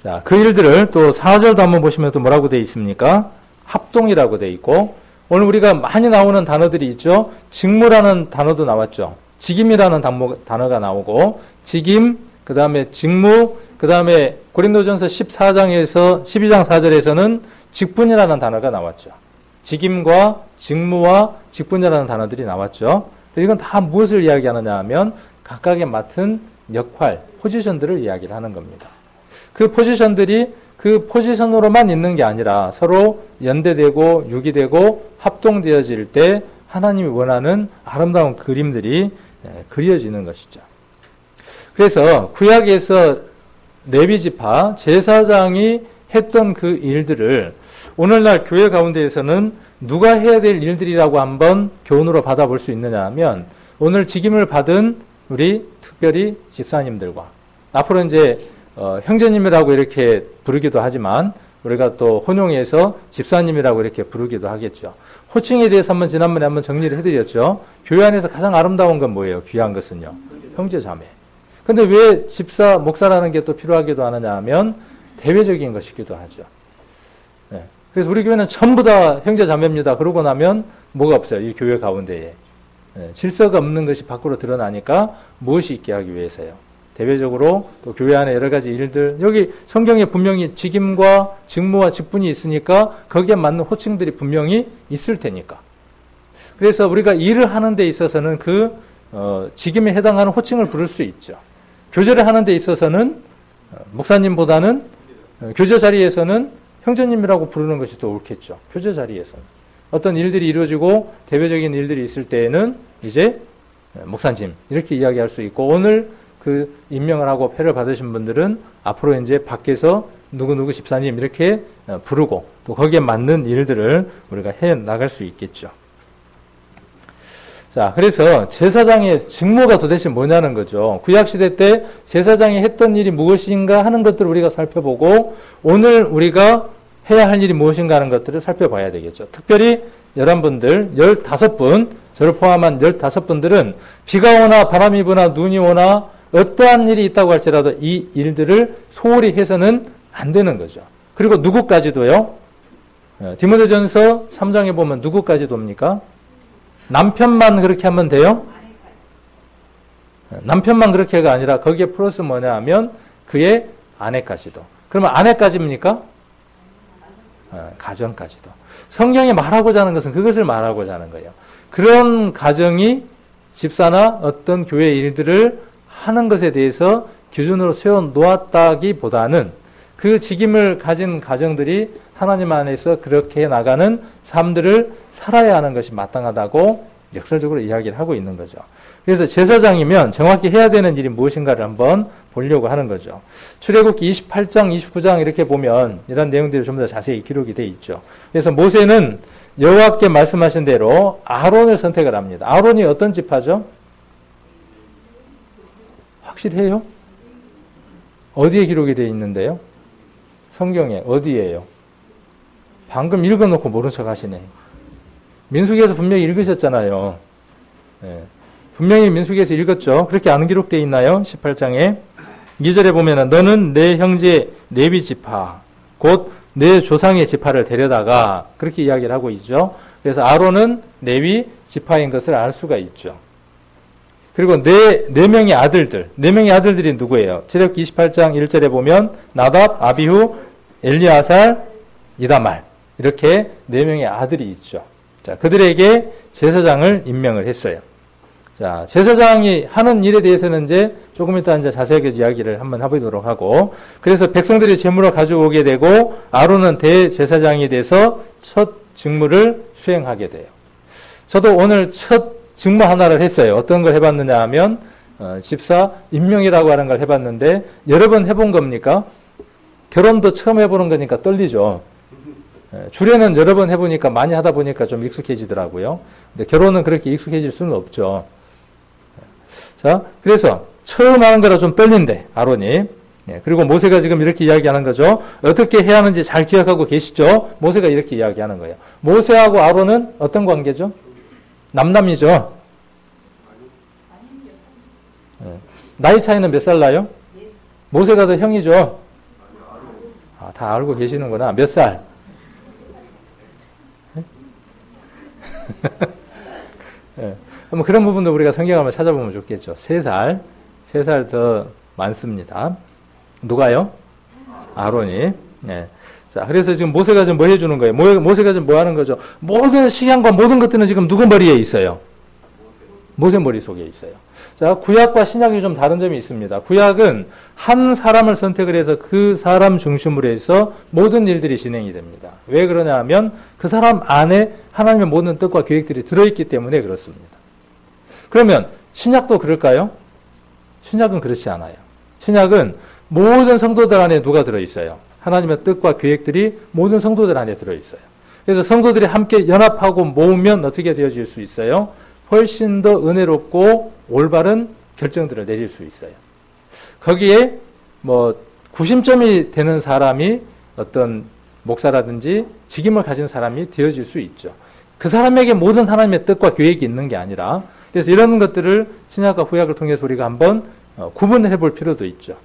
자, 그 일들을 또 4절도 한번 보시면 또 뭐라고 되어 있습니까? 합동이라고 되어 있고, 오늘 우리가 많이 나오는 단어들이 있죠. 직무라는 단어도 나왔죠. 직임이라는 단어가 나오고, 직임, 그 다음에 직무, 그 다음에 고린도전서 12장 4절에서는 직분이라는 단어가 나왔죠. 직임과 직무와 직분이라는 단어들이 나왔죠. 이건 다 무엇을 이야기하느냐 하면 각각의 맡은 역할, 포지션들을 이야기를 하는 겁니다. 그 포지션들이 그 포지션으로만 있는 게 아니라 서로 연대되고 유기되고 합동되어질 때 하나님이 원하는 아름다운 그림들이 그려지는 것이죠. 그래서 구약에서 레위지파 제사장이 했던 그 일들을 오늘날 교회 가운데에서는 누가 해야 될 일들이라고 한번 교훈으로 받아볼 수 있느냐 하면 오늘 직임을 받은 우리 특별히 집사님들과 앞으로 이제 형제님이라고 이렇게 부르기도 하지만 우리가 또 혼용해서 집사님이라고 이렇게 부르기도 하겠죠. 호칭에 대해서 지난번에 한번 정리를 해드렸죠. 교회 안에서 가장 아름다운 건 뭐예요? 귀한 것은요. 형제 자매. 근데 왜 집사, 목사라는 게 또 필요하기도 하느냐 하면 대외적인 것이기도 하죠. 네. 그래서 우리 교회는 전부 다 형제 자매입니다. 그러고 나면 뭐가 없어요. 이 교회 가운데에. 네. 질서가 없는 것이 밖으로 드러나니까 무엇이 있게 하기 위해서요. 대외적으로 또 교회 안에 여러 가지 일들, 여기 성경에 분명히 직임과 직무와 직분이 있으니까 거기에 맞는 호칭들이 분명히 있을 테니까. 그래서 우리가 일을 하는 데 있어서는 그 직임에 해당하는 호칭을 부를 수 있죠. 교제를 하는 데 있어서는 목사님보다는 교제 자리에서는 형제님이라고 부르는 것이 더 옳겠죠. 교제 자리에서는. 어떤 일들이 이루어지고 대외적인 일들이 있을 때에는 이제 목사님 이렇게 이야기할 수 있고 오늘 그 임명을 하고 패를 받으신 분들은 앞으로 이제 밖에서 누구누구 집사님 이렇게 부르고 또 거기에 맞는 일들을 우리가 해 나갈 수 있겠죠. 자, 그래서 제사장의 직무가 도대체 뭐냐는 거죠. 구약시대 때 제사장이 했던 일이 무엇인가 하는 것들을 우리가 살펴보고 오늘 우리가 해야 할 일이 무엇인가 하는 것들을 살펴봐야 되겠죠. 특별히 여러분들 15분, 저를 포함한 15분들은 비가 오나 바람이 부나 눈이 오나 어떠한 일이 있다고 할지라도 이 일들을 소홀히 해서는 안 되는 거죠. 그리고 누구까지도요? 디모데전서 3장에 보면 누구까지도입니까? 남편만 그렇게 하면 돼요? 남편만 그렇게가 아니라 거기에 플러스 뭐냐 하면 그의 아내까지도. 그러면 아내까지입니까? 가정까지도. 성경이 말하고자 하는 것은 그것을 말하고자 하는 거예요. 그런 가정이 집사나 어떤 교회 일들을 하는 것에 대해서 기준으로 세워 놓았다기보다는 그 직임을 가진 가정들이 하나님 안에서 그렇게 나가는 삶들을 살아야 하는 것이 마땅하다고 역설적으로 이야기를 하고 있는 거죠. 그래서 제사장이면 정확히 해야 되는 일이 무엇인가를 한번 보려고 하는 거죠. 출애굽기 28장, 29장 이렇게 보면 이런 내용들이 좀 더 자세히 기록이 되어 있죠. 그래서 모세는 여호와께 말씀하신 대로 아론을 선택을 합니다. 아론이 어떤 지파죠? 확실해요? 어디에 기록이 되어 있는데요? 성경에 어디에요? 방금 읽어놓고 모른 척 하시네. 민수기에서 분명히 읽으셨잖아요. 네. 분명히 민수기에서 읽었죠. 그렇게 안 기록되어 있나요? 18장에 2절에 보면은 너는 내 형제 레위 지파 곧 내 조상의 지파를 데려다가 그렇게 이야기를 하고 있죠. 그래서 아론은 레위 지파인 것을 알 수가 있죠. 그리고 네 명의 아들들, 4명의 아들들이 누구예요? 출애굽기 28장 1절에 보면 나답, 아비후, 엘리아살, 이다말 이렇게 4명의 아들이 있죠. 자, 그들에게 제사장을 임명을 했어요. 자, 제사장이 하는 일에 대해서는 이제 조금 이따 이제 자세하게 이야기를 한번 해보도록 하고, 그래서 백성들이 제물을 가져오게 되고, 아론은 대제사장이 돼서 첫 직무를 수행하게 돼요. 저도 오늘 첫 직무 하나를 했어요. 어떤 걸 해봤느냐 하면, 집사 임명이라고 하는 걸 해봤는데, 여러 번 해본 겁니까? 결혼도 처음 해보는 거니까 떨리죠. 주례는 여러 번 해보니까 많이 하다 보니까 좀 익숙해지더라고요. 근데 결혼은 그렇게 익숙해질 수는 없죠. 자, 그래서 처음 하는 거라 좀 떨린대, 아론이. 예, 그리고 모세가 지금 이렇게 이야기하는 거죠. 어떻게 해야 하는지 잘 기억하고 계시죠? 모세가 이렇게 이야기하는 거예요. 모세하고 아론은 어떤 관계죠? 남남이죠. 예, 나이 차이는 몇 살 나요? 모세가 더 형이죠. 아, 다 알고 계시는구나. 몇 살? 예. 그럼 그런 부분도 우리가 성경 한번 찾아보면 좋겠죠. 3살 더 많습니다. 누가요? 아론이. 예. 자, 그래서 지금 모세가 지금 뭐 해주는 거예요? 모세가 지금 뭐 하는 거죠? 모든 식양과 모든 것들은 지금 누구 머리에 있어요? 모세 머릿속에 있어요. 자, 구약과 신약이 좀 다른 점이 있습니다. 구약은 한 사람을 선택을 해서 그 사람 중심으로 해서 모든 일들이 진행이 됩니다. 왜 그러냐 하면 그 사람 안에 하나님의 모든 뜻과 계획들이 들어있기 때문에 그렇습니다. 그러면 신약도 그럴까요? 신약은 그렇지 않아요. 신약은 모든 성도들 안에 누가 들어있어요? 하나님의 뜻과 계획들이 모든 성도들 안에 들어있어요. 그래서 성도들이 함께 연합하고 모으면 어떻게 되어질 수 있어요? 훨씬 더 은혜롭고 올바른 결정들을 내릴 수 있어요. 거기에 뭐 구심점이 되는 사람이 어떤 목사라든지 직임을 가진 사람이 되어질 수 있죠. 그 사람에게 모든 하나님의 뜻과 계획이 있는 게 아니라, 그래서 이런 것들을 신약과 구약을 통해서 우리가 한번 구분을 해볼 필요도 있죠.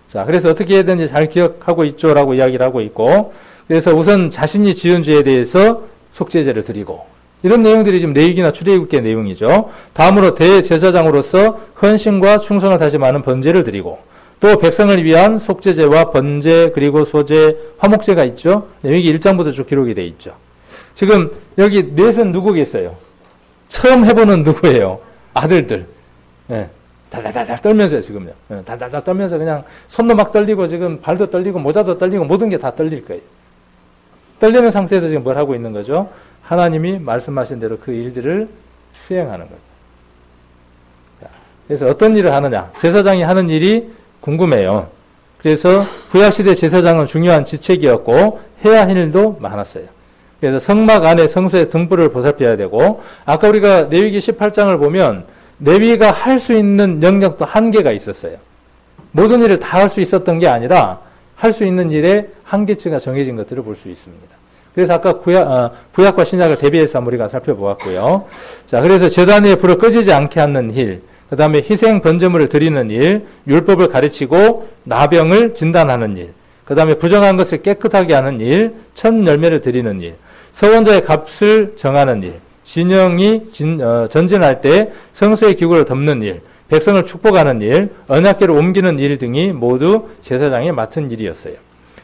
자, 그래서 어떻게 해야 되는지 잘 기억하고 있죠라고 이야기를 하고 있고, 그래서 우선 자신이 지은 죄에 대해서 속죄제를 드리고, 이런 내용들이 지금 레위기나 출애굽기의 내용이죠. 다음으로 대제사장으로서 헌신과 충성을 다짐하는 번제를 드리고, 또 백성을 위한 속죄제와 번제 그리고 소제, 화목제가 있죠. 레위기 1장부터 쭉 기록이 되어 있죠. 지금 여기 넷은 누구겠어요? 처음 해보는 누구예요? 아들들. 예. 달달달 떨면서요, 지금요. 예. 달달달 떨면서 그냥 손도 막 떨리고 지금 발도 떨리고 모자도 떨리고 모든 게 다 떨릴 거예요. 떨리는 상태에서 지금 뭘 하고 있는 거죠? 하나님이 말씀하신 대로 그 일들을 수행하는 거예요. 그래서 어떤 일을 하느냐? 제사장이 하는 일이 궁금해요. 그래서 구약시대 제사장은 중요한 직책이었고 해야 할 일도 많았어요. 그래서 성막 안에 성소의 등불을 보살펴야 되고, 아까 우리가 레위기 18장을 보면 레위가 할 수 있는 영역도 한계가 있었어요. 모든 일을 다 할 수 있었던 게 아니라 할 수 있는 일에 한계치가 정해진 것들을 볼 수 있습니다. 그래서 아까 구약과 신약을 대비해서 우리가 살펴보았고요. 자, 그래서 제단 위에 불을 꺼지지 않게 하는 일, 그 다음에 희생 번제물을 드리는 일, 율법을 가르치고 나병을 진단하는 일, 그 다음에 부정한 것을 깨끗하게 하는 일, 첫 열매를 드리는 일, 서원자의 값을 정하는 일, 진영이 전진할 때 성소의 기구를 덮는 일, 백성을 축복하는 일, 언약궤를 옮기는 일 등이 모두 제사장이 맡은 일이었어요.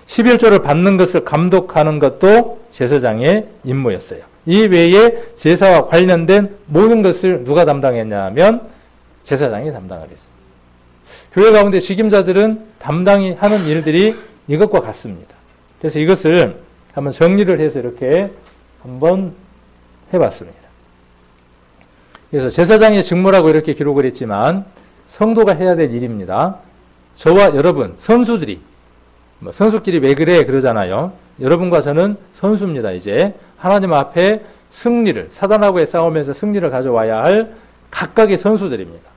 11조를 받는 것을 감독하는 것도 제사장의 임무였어요. 이 외에 제사와 관련된 모든 것을 누가 담당했냐 하면 제사장이 담당을 했습니다. 교회 가운데 직임자들은 담당이 하는 일들이 이것과 같습니다. 그래서 이것을 한번 정리를 해서 이렇게 한번 해봤습니다. 그래서 제사장의 직무라고 이렇게 기록을 했지만 성도가 해야 될 일입니다. 저와 여러분, 선수들이, 선수끼리 왜 그래 그러잖아요. 여러분과 저는 선수입니다. 이제 하나님 앞에 승리를, 사단하고의 싸움에서 승리를 가져와야 할 각각의 선수들입니다.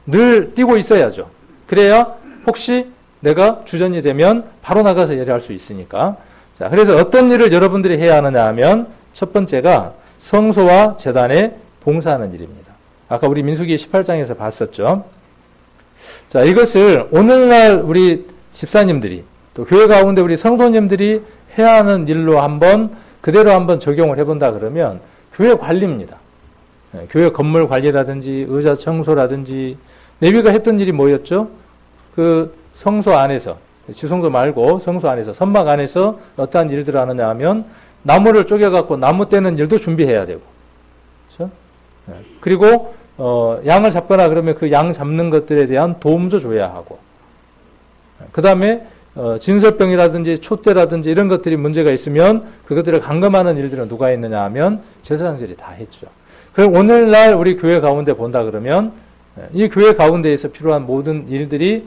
늘 뛰고 있어야죠. 그래야 혹시 내가 주전이 되면 바로 나가서 예리할 수 있으니까. 자, 그래서 어떤 일을 여러분들이 해야 하느냐 하면 첫 번째가 성소와 제단에 봉사하는 일입니다. 아까 우리 민수기 18장에서 봤었죠. 자, 이것을 오늘날 우리 집사님들이 또 교회 가운데 우리 성도님들이 해야 하는 일로 그대로 한번 적용을 해본다 그러면 교회 관리입니다. 교회 건물 관리라든지 의자 청소라든지 레위가 했던 일이 뭐였죠? 그 성소 안에서, 지성소 말고 성소 안에서, 선막 안에서 어떠한 일들을 하느냐 하면 나무를 쪼개갖고 나무 떼는 일도 준비해야 되고, 그렇죠? 그리고 양을 잡거나 그러면 그 양 잡는 것들에 대한 도움도 줘야 하고, 그 다음에 진설병이라든지 촛대라든지 이런 것들이 문제가 있으면 그것들을 감금하는 일들은 누가 했느냐 하면 제사장들이 다 했죠. 그럼 오늘날 우리 교회 가운데 본다 그러면 이 교회 가운데에서 필요한 모든 일들이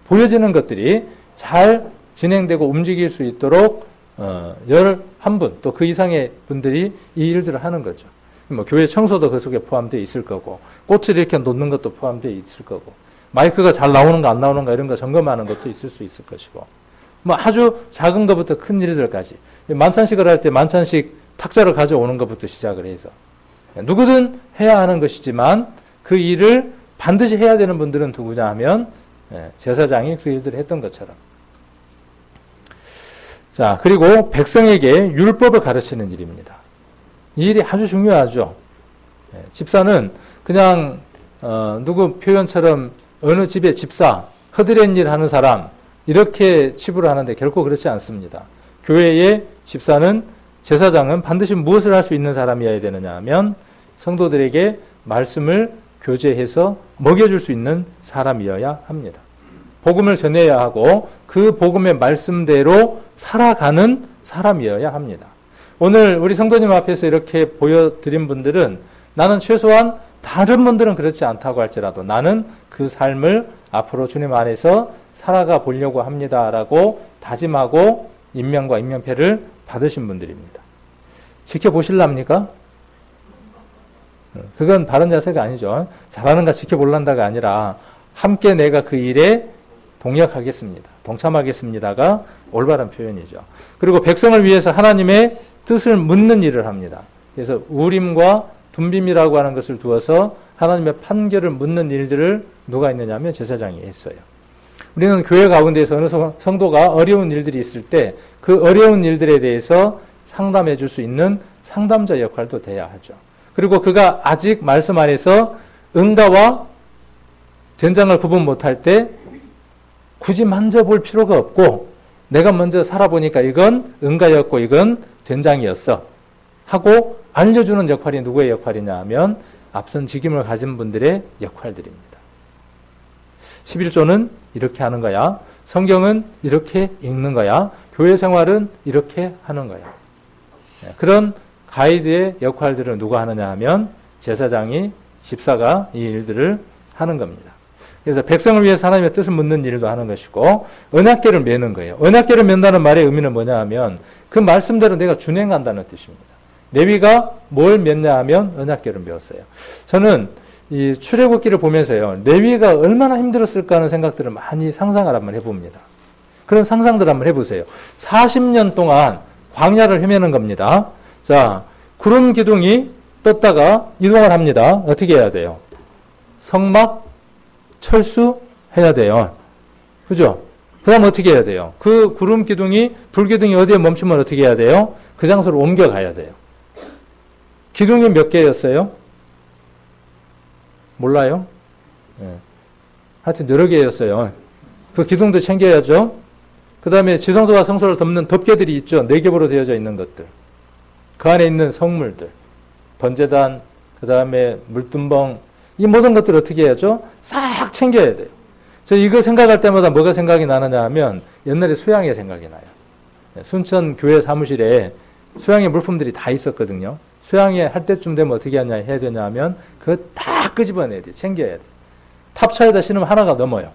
보여지는 것들이 잘 진행되고 움직일 수 있도록 11분 또 그 이상의 분들이 이 일들을 하는 거죠. 뭐 교회 청소도 그 속에 포함되어 있을 거고, 꽃을 이렇게 놓는 것도 포함되어 있을 거고, 마이크가 잘 나오는가 안 나오는가 이런 거 점검하는 것도 있을 수 있을 것이고, 뭐 아주 작은 것부터 큰 일들까지, 만찬식을 할 때 만찬식 탁자를 가져오는 것부터 시작을 해서 누구든 해야 하는 것이지만 그 일을 반드시 해야 되는 분들은 누구냐 하면 제사장이 그 일들을 했던 것처럼. 자, 그리고 백성에게 율법을 가르치는 일입니다. 이 일이 아주 중요하죠. 집사는 그냥 누구 표현처럼 어느 집의 집사, 허드렛 일 하는 사람 이렇게 치부를 하는데 결코 그렇지 않습니다. 교회의 집사는, 제사장은 반드시 무엇을 할 수 있는 사람이어야 되느냐 하면 성도들에게 말씀을 교제해서 먹여줄 수 있는 사람이어야 합니다. 복음을 전해야 하고 그 복음의 말씀대로 살아가는 사람이어야 합니다. 오늘 우리 성도님 앞에서 이렇게 보여드린 분들은 나는 최소한 다른 분들은 그렇지 않다고 할지라도 나는 그 삶을 앞으로 주님 안에서 살아가 보려고 합니다라고 다짐하고 임명과 임명패를 받으신 분들입니다. 지켜보실랍니까? 그건 바른 자세가 아니죠. 잘하는가 지켜볼란다가 아니라 함께 내가 그 일에 동역하겠습니다. 동참하겠습니다가 올바른 표현이죠. 그리고 백성을 위해서 하나님의 뜻을 묻는 일을 합니다. 그래서 우림과 둠빔이라고 하는 것을 두어서 하나님의 판결을 묻는 일들을 누가 있느냐 하면 제사장이 했어요. 우리는 교회 가운데서 어느 성도가 어려운 일들이 있을 때 그 어려운 일들에 대해서 상담해 줄 수 있는 상담자 역할도 돼야 하죠. 그리고 그가 아직 말씀 안에서 응가와 된장을 구분 못할 때 굳이 만져볼 필요가 없고 내가 먼저 살아보니까 이건 응가였고 이건 된장이었어 하고 알려주는 역할이 누구의 역할이냐 하면 앞선 직임을 가진 분들의 역할들입니다. 11조는 이렇게 하는 거야. 성경은 이렇게 읽는 거야. 교회 생활은 이렇게 하는 거야. 그런 가이드의 역할들을 누가 하느냐 하면 제사장이, 집사가 이 일들을 하는 겁니다. 그래서 백성을 위해서 하나님의 뜻을 묻는 일도 하는 것이고 언약궤를 매는 거예요. 언약궤를 맨다는 말의 의미는 뭐냐 하면 그 말씀대로 내가 준행한다는 뜻입니다. 레위가 뭘 맺냐 하면 언약궤를 메웠어요. 저는 이 출애굽기를 보면서요, 레위가 얼마나 힘들었을까 하는 생각들을 많이 상상을 한번 해봅니다. 그런 상상들 한번 해보세요. 40년 동안 광야를 헤매는 겁니다. 자, 구름 기둥이 떴다가 이동을 합니다. 어떻게 해야 돼요? 성막 철수해야 돼요. 그죠? 그 다음 어떻게 해야 돼요? 그 구름 기둥이, 불 기둥이 어디에 멈추면 어떻게 해야 돼요? 그 장소로 옮겨가야 돼요. 기둥이 몇 개였어요? 몰라요? 네. 하여튼 여러 개였어요. 그 기둥도 챙겨야죠. 그 다음에 지성소와 성소를 덮는 덮개들이 있죠. 4겹으로 되어져 있는 것들. 그 안에 있는 성물들. 번제단, 그 다음에 물두멍, 이 모든 것들을 어떻게 해야죠? 싹 챙겨야 돼요. 저 이거 생각할 때마다 뭐가 생각이 나느냐 하면 옛날에 수양회 생각이 나요. 순천 교회 사무실에 수양회 물품들이 다 있었거든요. 수양회 할 때쯤 되면 어떻게 해야 되냐 하면 그거 다 끄집어내야 돼. 챙겨야 돼. 탑차에다 신으면 하나가 넘어요.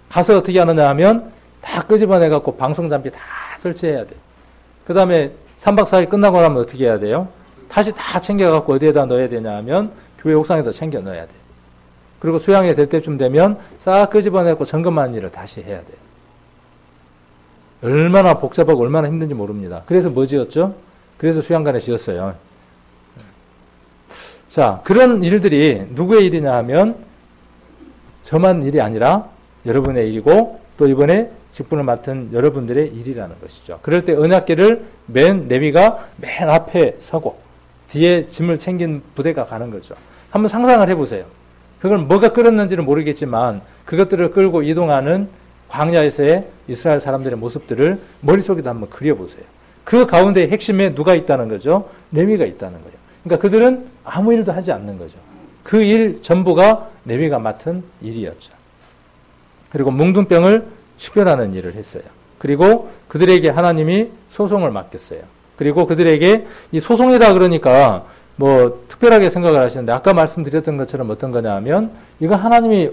가서 어떻게 하느냐 하면 다 끄집어내갖고 방송장비 다 설치해야 돼. 그 다음에 3박 4일 끝나고 나면 어떻게 해야 돼요? 다시 다 챙겨갖고 어디에다 넣어야 되냐 하면 교회 옥상에다 챙겨 넣어야 돼. 그리고 수양회 될 때쯤 되면 싹 끄집어내고 점검하는 일을 다시 해야 돼. 얼마나 복잡하고 얼마나 힘든지 모릅니다. 그래서 뭐 지었죠? 그래서 수양관에 지었어요. 자, 그런 일들이 누구의 일이냐 하면 저만 일이 아니라 여러분의 일이고 또 이번에 직분을 맡은 여러분들의 일이라는 것이죠. 그럴 때 언약궤를 레위가 맨 앞에 서고 뒤에 짐을 챙긴 부대가 가는 거죠. 한번 상상을 해보세요. 그걸 뭐가 끌었는지는 모르겠지만 그것들을 끌고 이동하는 광야에서의 이스라엘 사람들의 모습들을 머릿속에도 한번 그려보세요. 그 가운데 핵심에 누가 있다는 거죠? 레위가 있다는 거예요. 그러니까 그들은 아무 일도 하지 않는 거죠. 그 일 전부가 레위가 맡은 일이었죠. 그리고 뭉둥병을 식별하는 일을 했어요. 그리고 그들에게 하나님이 소송을 맡겼어요. 그리고 그들에게 이 소송이다 그러니까 뭐 특별하게 생각을 하시는데 아까 말씀드렸던 것처럼 어떤 거냐 하면 이거 하나님이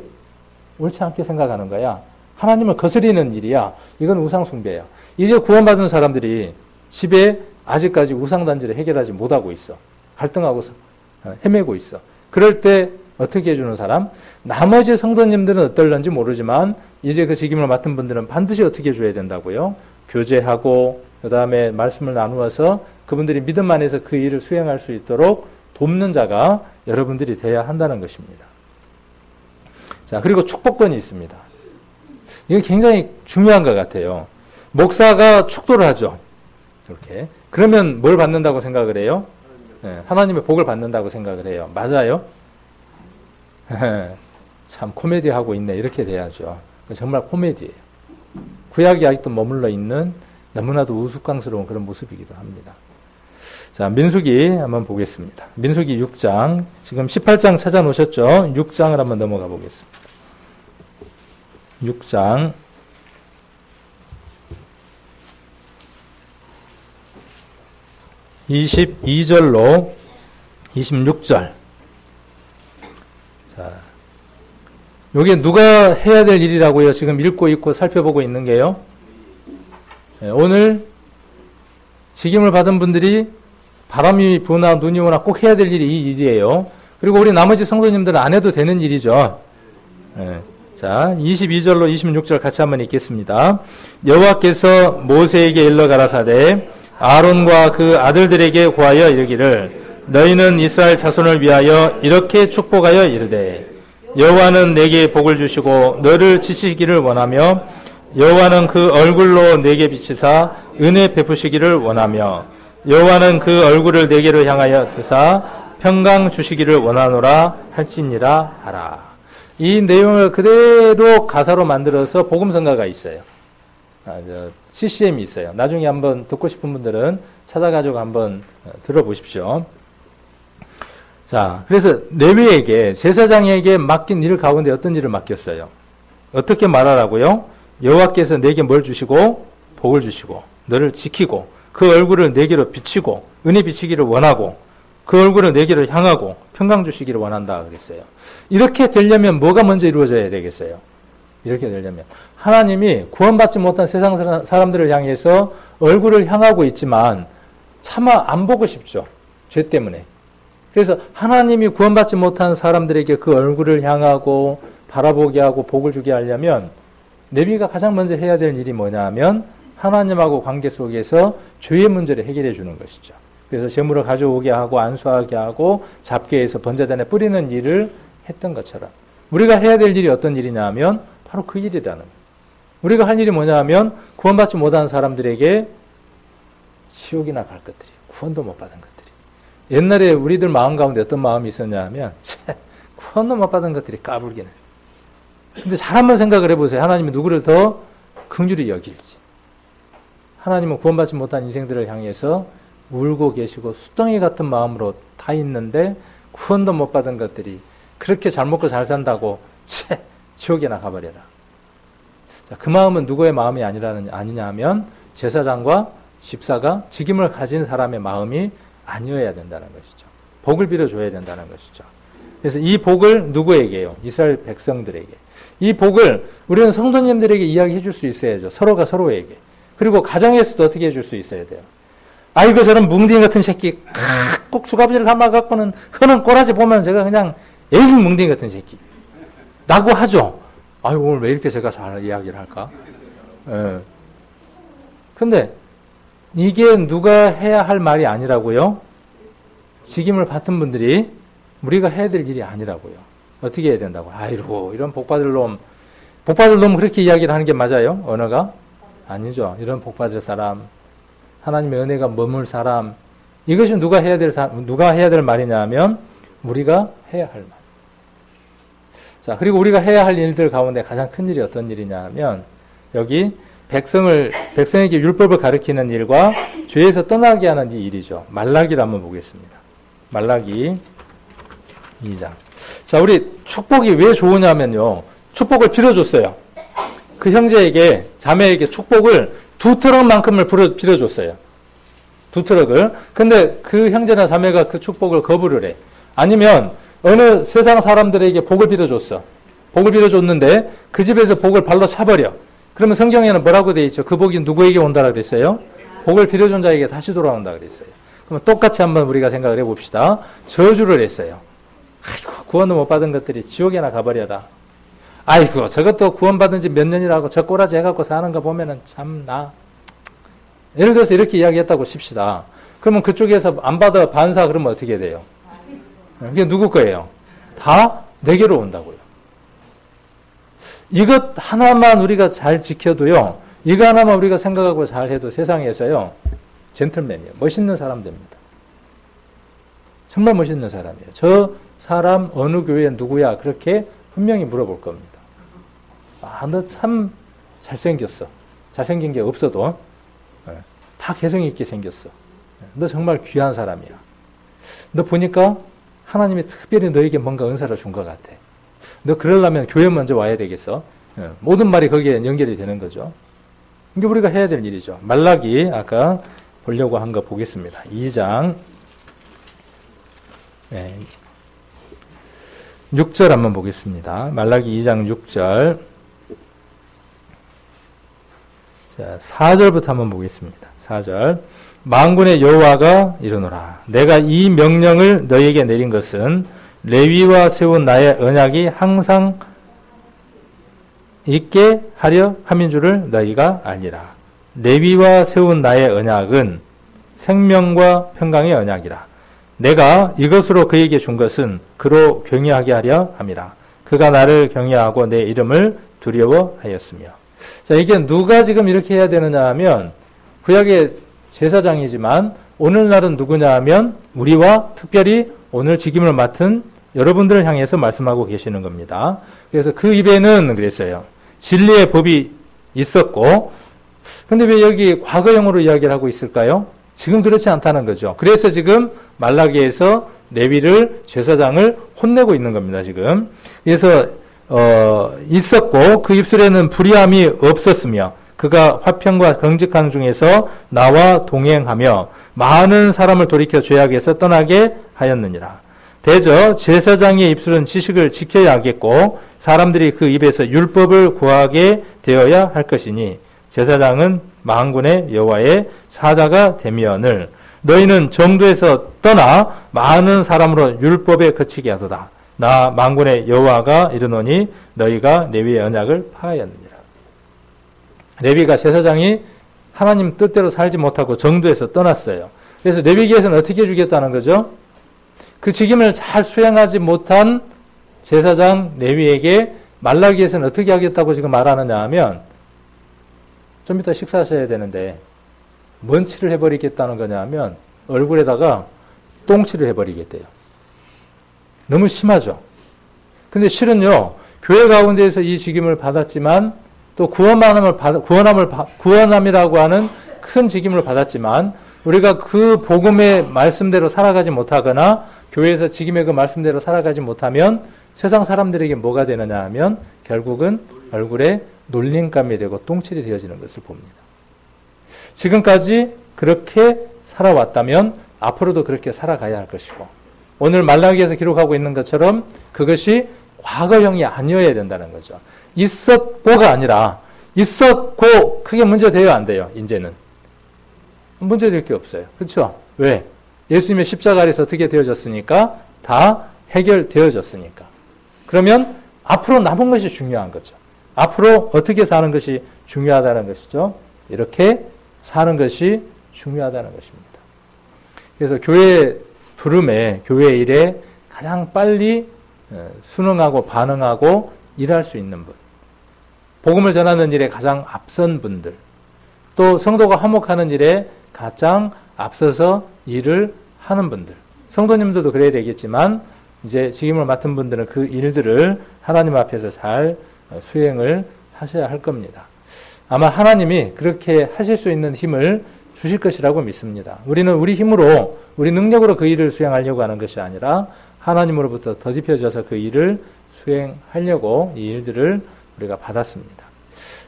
옳지 않게 생각하는 거야. 하나님을 거스리는 일이야. 이건 우상숭배야. 이제 구원받은 사람들이 집에 아직까지 우상단지를 해결하지 못하고 있어. 갈등하고 헤매고 있어. 그럴 때 어떻게 해주는 사람? 나머지 성도님들은 어떨런지 모르지만 이제 그 직임을 맡은 분들은 반드시 어떻게 해줘야 된다고요? 교제하고 그 다음에 말씀을 나누어서 그분들이 믿음 안에서 그 일을 수행할 수 있도록 돕는 자가 여러분들이 돼야 한다는 것입니다. 자, 그리고 축복권이 있습니다. 이게 굉장히 중요한 것 같아요. 목사가 축도를 하죠. 이렇게. 그러면 뭘 받는다고 생각을 해요? 네, 하나님의 복을 받는다고 생각을 해요. 맞아요? 참 코미디하고 있네. 이렇게 돼야죠. 정말 코미디예요. 구약이 아직도 머물러 있는 너무나도 우스꽝스러운 그런 모습이기도 합니다. 자, 민수기 한번 보겠습니다. 민수기 6장, 지금 18장 찾아놓으셨죠? 6장을 한번 넘어가 보겠습니다. 6장 22절로 26절. 자, 요게 누가 해야 될 일이라고요? 지금 읽고 있고 살펴보고 있는 게요. 네, 오늘 직임을 받은 분들이 바람이 부나 눈이 오나 꼭 해야 될 일이 이 일이에요. 그리고 우리 나머지 성도님들은 안 해도 되는 일이죠. 네. 자, 22절로 26절 같이 한번 읽겠습니다. 여호와께서 모세에게 일러 가라사대 아론과 그 아들들에게 고하여 이르기를 너희는 이스라엘 자손을 위하여 이렇게 축복하여 이르되 여호와는 내게 복을 주시고 너를 지키기를 원하며 여호와는 그 얼굴로 내게 비치사 은혜 베푸시기를 원하며 여호와는 그 얼굴을 내게로 향하여 드사 평강 주시기를 원하노라 할지니라 하라. 이 내용을 그대로 가사로 만들어서 복음성가가 있어요. CCM이 있어요. 나중에 한번 듣고 싶은 분들은 찾아가지고 한번 들어보십시오. 자, 그래서 레위에게 제사장에게 맡긴 일 가운데 어떤 일을 맡겼어요? 어떻게 말하라고요? 여호와께서 내게 뭘 주시고 복을 주시고 너를 지키고 그 얼굴을 내게로 비치고 은혜 비치기를 원하고 그 얼굴을 내게로 향하고 평강 주시기를 원한다 그랬어요. 이렇게 되려면 뭐가 먼저 이루어져야 되겠어요? 이렇게 되려면 하나님이 구원받지 못한 세상 사람들을 향해서 얼굴을 향하고 있지만 차마 안 보고 싶죠. 죄 때문에. 그래서 하나님이 구원받지 못한 사람들에게 그 얼굴을 향하고 바라보게 하고 복을 주게 하려면 레위가 가장 먼저 해야 될 일이 뭐냐 하면 하나님하고 관계 속에서 죄의 문제를 해결해 주는 것이죠. 그래서 제물을 가져오게 하고 안수하게 하고 잡게 해서 번제단에 뿌리는 일을 했던 것처럼 우리가 해야 될 일이 어떤 일이냐 하면 바로 그 일이라는 거예요. 우리가 할 일이 뭐냐 하면 구원받지 못한 사람들에게 지옥이나 갈 것들이 구원도 못 받은 것들이 옛날에 우리들 마음 가운데 어떤 마음이 있었냐 하면 구원도 못 받은 것들이 까불기는. 근데 잘 한번 생각을 해보세요. 하나님이 누구를 더 긍휼히 여길지. 하나님은 구원받지 못한 인생들을 향해서 울고 계시고 수덩이 같은 마음으로 다 있는데 구원도 못 받은 것들이 그렇게 잘 먹고 잘 산다고 지옥에나 가버려라. 자, 그 마음은 누구의 마음이 아니냐 하면 제사장과 집사가 직임을 가진 사람의 마음이 아니어야 된다는 것이죠. 복을 빌어줘야 된다는 것이죠. 그래서 이 복을 누구에게요? 이스라엘 백성들에게. 이 복을 우리는 성도님들에게 이야기해 줄 수 있어야죠. 서로가 서로에게. 그리고 가정에서도 어떻게 해줄 수 있어야 돼요? 아이고 저런 뭉딩이 같은 새끼 꼭 주가비를 담아갖고는 흐는 꼬라지 보면 제가 그냥 에이 뭉딩이 같은 새끼 라고 하죠. 아이고 오늘 왜 이렇게 제가 잘 이야기를 할까? 예. 근데 이게 누가 해야 할 말이 아니라고요? 직임을 받은 분들이 우리가 해야 될 일이 아니라고요. 어떻게 해야 된다고? 아이고 이런 복받을 놈 그렇게 이야기를 하는 게 맞아요? 언어가? 아니죠. 이런 복받을 사람, 하나님의 은혜가 머물 사람, 이것이 누가 해야 될 말이냐 하면 우리가 해야 할 말. 자, 그리고 우리가 해야 할 일들 가운데 가장 큰 일이 어떤 일이냐 하면 여기 백성에게 율법을 가르치는 일과 죄에서 떠나게 하는 이 일이죠. 말라기를 한번 보겠습니다. 말라기 2장. 자, 우리 축복이 왜 좋으냐면요. 축복을 빌어줬어요. 그 형제에게, 자매에게 축복을 2트럭만큼을 빌어줬어요. 2트럭을. 근데 그 형제나 자매가 그 축복을 거부를 해. 아니면 어느 세상 사람들에게 복을 빌어줬어. 복을 빌어줬는데 그 집에서 복을 발로 차버려. 그러면 성경에는 뭐라고 되어 있죠? 그 복이 누구에게 온다라 그랬어요? 복을 빌어준 자에게 다시 돌아온다 그랬어요. 그럼 똑같이 한번 우리가 생각을 해봅시다. 저주를 했어요. 아이고, 구원도 못 받은 것들이 지옥에나 가버려라. 아이고, 저것도 구원받은 지 몇 년이라고 저 꼬라지 해갖고 사는 거 보면은 참나. 예를 들어서 이렇게 이야기했다고 칩시다. 그러면 그쪽에서 안 받아 반사 그러면 어떻게 돼요? 그게 누구 거예요? 다 내게로 온다고요. 이것 하나만 우리가 잘 지켜도요. 이거 하나만 우리가 생각하고 잘 해도 세상에서요. 젠틀맨이에요. 멋있는 사람 됩니다. 정말 멋있는 사람이에요. 저 사람 어느 교회 누구야? 그렇게 분명히 물어볼 겁니다. 아, 너 참 잘생겼어. 잘생긴 게 없어도 다 개성 있게 생겼어. 너 정말 귀한 사람이야. 너 보니까 하나님이 특별히 너에게 뭔가 은사를 준 것 같아. 너 그러려면 교회 먼저 와야 되겠어. 모든 말이 거기에 연결이 되는 거죠. 이게 우리가 해야 될 일이죠. 말라기 아까 보려고 한 거 보겠습니다. 2장 6절 한번 보겠습니다. 말라기 2장 6절. 자, 4절부터 한번 보겠습니다. 4절. 만군의 여호와가 이르노라. 내가 이 명령을 너희에게 내린 것은 레위와 세운 나의 언약이 항상 있게 하려 함인 줄을 너희가 알리라. 레위와 세운 나의 언약은 생명과 평강의 언약이라. 내가 이것으로 그에게 준 것은 그로 경외하게 하려 함이라. 그가 나를 경외하고 내 이름을 두려워하였으며. 자, 이게 누가 지금 이렇게 해야 되느냐 하면 구약의 제사장이지만 오늘날은 누구냐 하면 우리와 특별히 오늘 직임을 맡은 여러분들을 향해서 말씀하고 계시는 겁니다. 그래서 그 입에는 그랬어요. 진리의 법이 있었고, 근데 왜 여기 과거형으로 이야기를 하고 있을까요? 지금 그렇지 않다는 거죠. 그래서 지금 말라기에서 레위를, 제사장을 혼내고 있는 겁니다, 지금. 그래서, 있었고, 그 입술에는 불의함이 없었으며, 그가 화평과 정직한 중에서 나와 동행하며, 많은 사람을 돌이켜 죄악에서 떠나게 하였느니라. 대저 제사장의 입술은 지식을 지켜야 하겠고 사람들이 그 입에서 율법을 구하게 되어야 할 것이니 제사장은 만군의 여호와의 사자가 되면을 너희는 정도에서 떠나 많은 사람으로 율법에 그치게 하도다. 나 만군의 여호와가 이르노니 너희가 레위의 언약을 파하였느니라. 레위가 제사장이 하나님 뜻대로 살지 못하고 정도에서 떠났어요. 그래서 레위기에서는 어떻게 해주겠다는 거죠? 그 직임을 잘 수행하지 못한 제사장 레위에게 말라기에서는 어떻게 하겠다고 지금 말하느냐 하면 좀 이따 식사하셔야 되는데 뭔 칠을 해버리겠다는 거냐 하면 얼굴에다가 똥칠을 해버리겠대요. 너무 심하죠. 근데 실은요, 교회 가운데에서 이 직임을 받았지만 또 구원함이라고 하는 큰 직임을 받았지만 우리가 그 복음의 말씀대로 살아가지 못하거나 교회에서 직임의 그 말씀대로 살아가지 못하면 세상 사람들에게 뭐가 되느냐 하면 결국은 얼굴에 놀림감이 되고 똥칠이 되어지는 것을 봅니다. 지금까지 그렇게 살아왔다면 앞으로도 그렇게 살아가야 할 것이고, 오늘 말라기에서 기록하고 있는 것처럼 그것이 과거형이 아니어야 된다는 거죠. 있었고가 아니라 있었고 크게 문제돼요, 안 돼요? 이제는 문제될 게 없어요. 그렇죠? 왜? 예수님의 십자가 아래서 어떻게 되어졌으니까? 다 해결되어졌으니까. 그러면 앞으로 남은 것이 중요한 거죠. 앞으로 어떻게 사는 것이 중요하다는 것이죠. 이렇게 사는 것이 중요하다는 것입니다. 그래서 교회 부름에, 교회 일에 가장 빨리 순응하고 반응하고 일할 수 있는 분, 복음을 전하는 일에 가장 앞선 분들, 또 성도가 화목하는 일에 가장 앞서서 일을 하는 분들, 성도님들도 그래야 되겠지만 이제 직임을 맡은 분들은 그 일들을 하나님 앞에서 잘 수행을 하셔야 할 겁니다. 아마 하나님이 그렇게 하실 수 있는 힘을 주실 것이라고 믿습니다. 우리는 우리 힘으로, 우리 능력으로 그 일을 수행하려고 하는 것이 아니라 하나님으로부터 더딥혀져서 그 일을 수행하려고 이 일들을 우리가 받았습니다.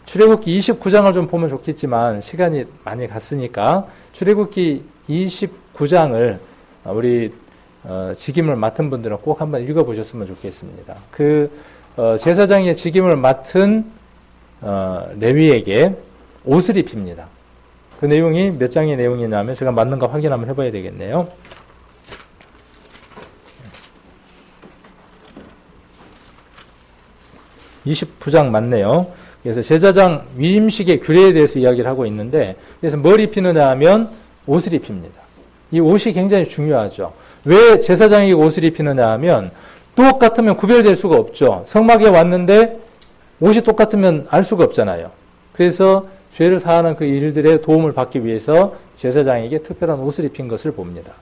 출애굽기 29장을 좀 보면 좋겠지만 시간이 많이 갔으니까 출애굽기 29장을 우리 직임을 맡은 분들은 꼭 한번 읽어보셨으면 좋겠습니다. 그 제사장의 직임을 맡은 레위에게 옷을 입힙니다. 그 내용이 몇 장의 내용이냐면 제가 맞는가 확인 한번 해봐야 되겠네요. (29장) 맞네요. 그래서 제사장 위임식의 규례에 대해서 이야기를 하고 있는데, 그래서 뭘 입히느냐 하면 옷을 입힙니다. 이 옷이 굉장히 중요하죠. 왜 제사장에게 옷을 입히느냐 하면 똑같으면 구별될 수가 없죠. 성막에 왔는데 옷이 똑같으면 알 수가 없잖아요. 그래서 죄를 사하는 그 일들의 도움을 받기 위해서 제사장에게 특별한 옷을 입힌 것을 봅니다.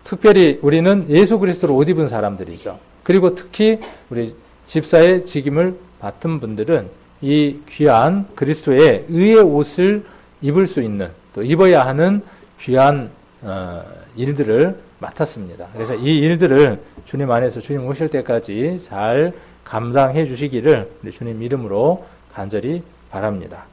특별히 우리는 예수 그리스도를 옷 입은 사람들이죠. 그리고 특히 우리 집사의 직임을 맡은 분들은 이 귀한 그리스도의 의의 옷을 입을 수 있는, 또 입어야 하는 귀한 일들을 맡았습니다. 그래서 이 일들을 주님 안에서 주님 오실 때까지 잘 감당해 주시기를 우리 주님 이름으로 간절히 바랍니다.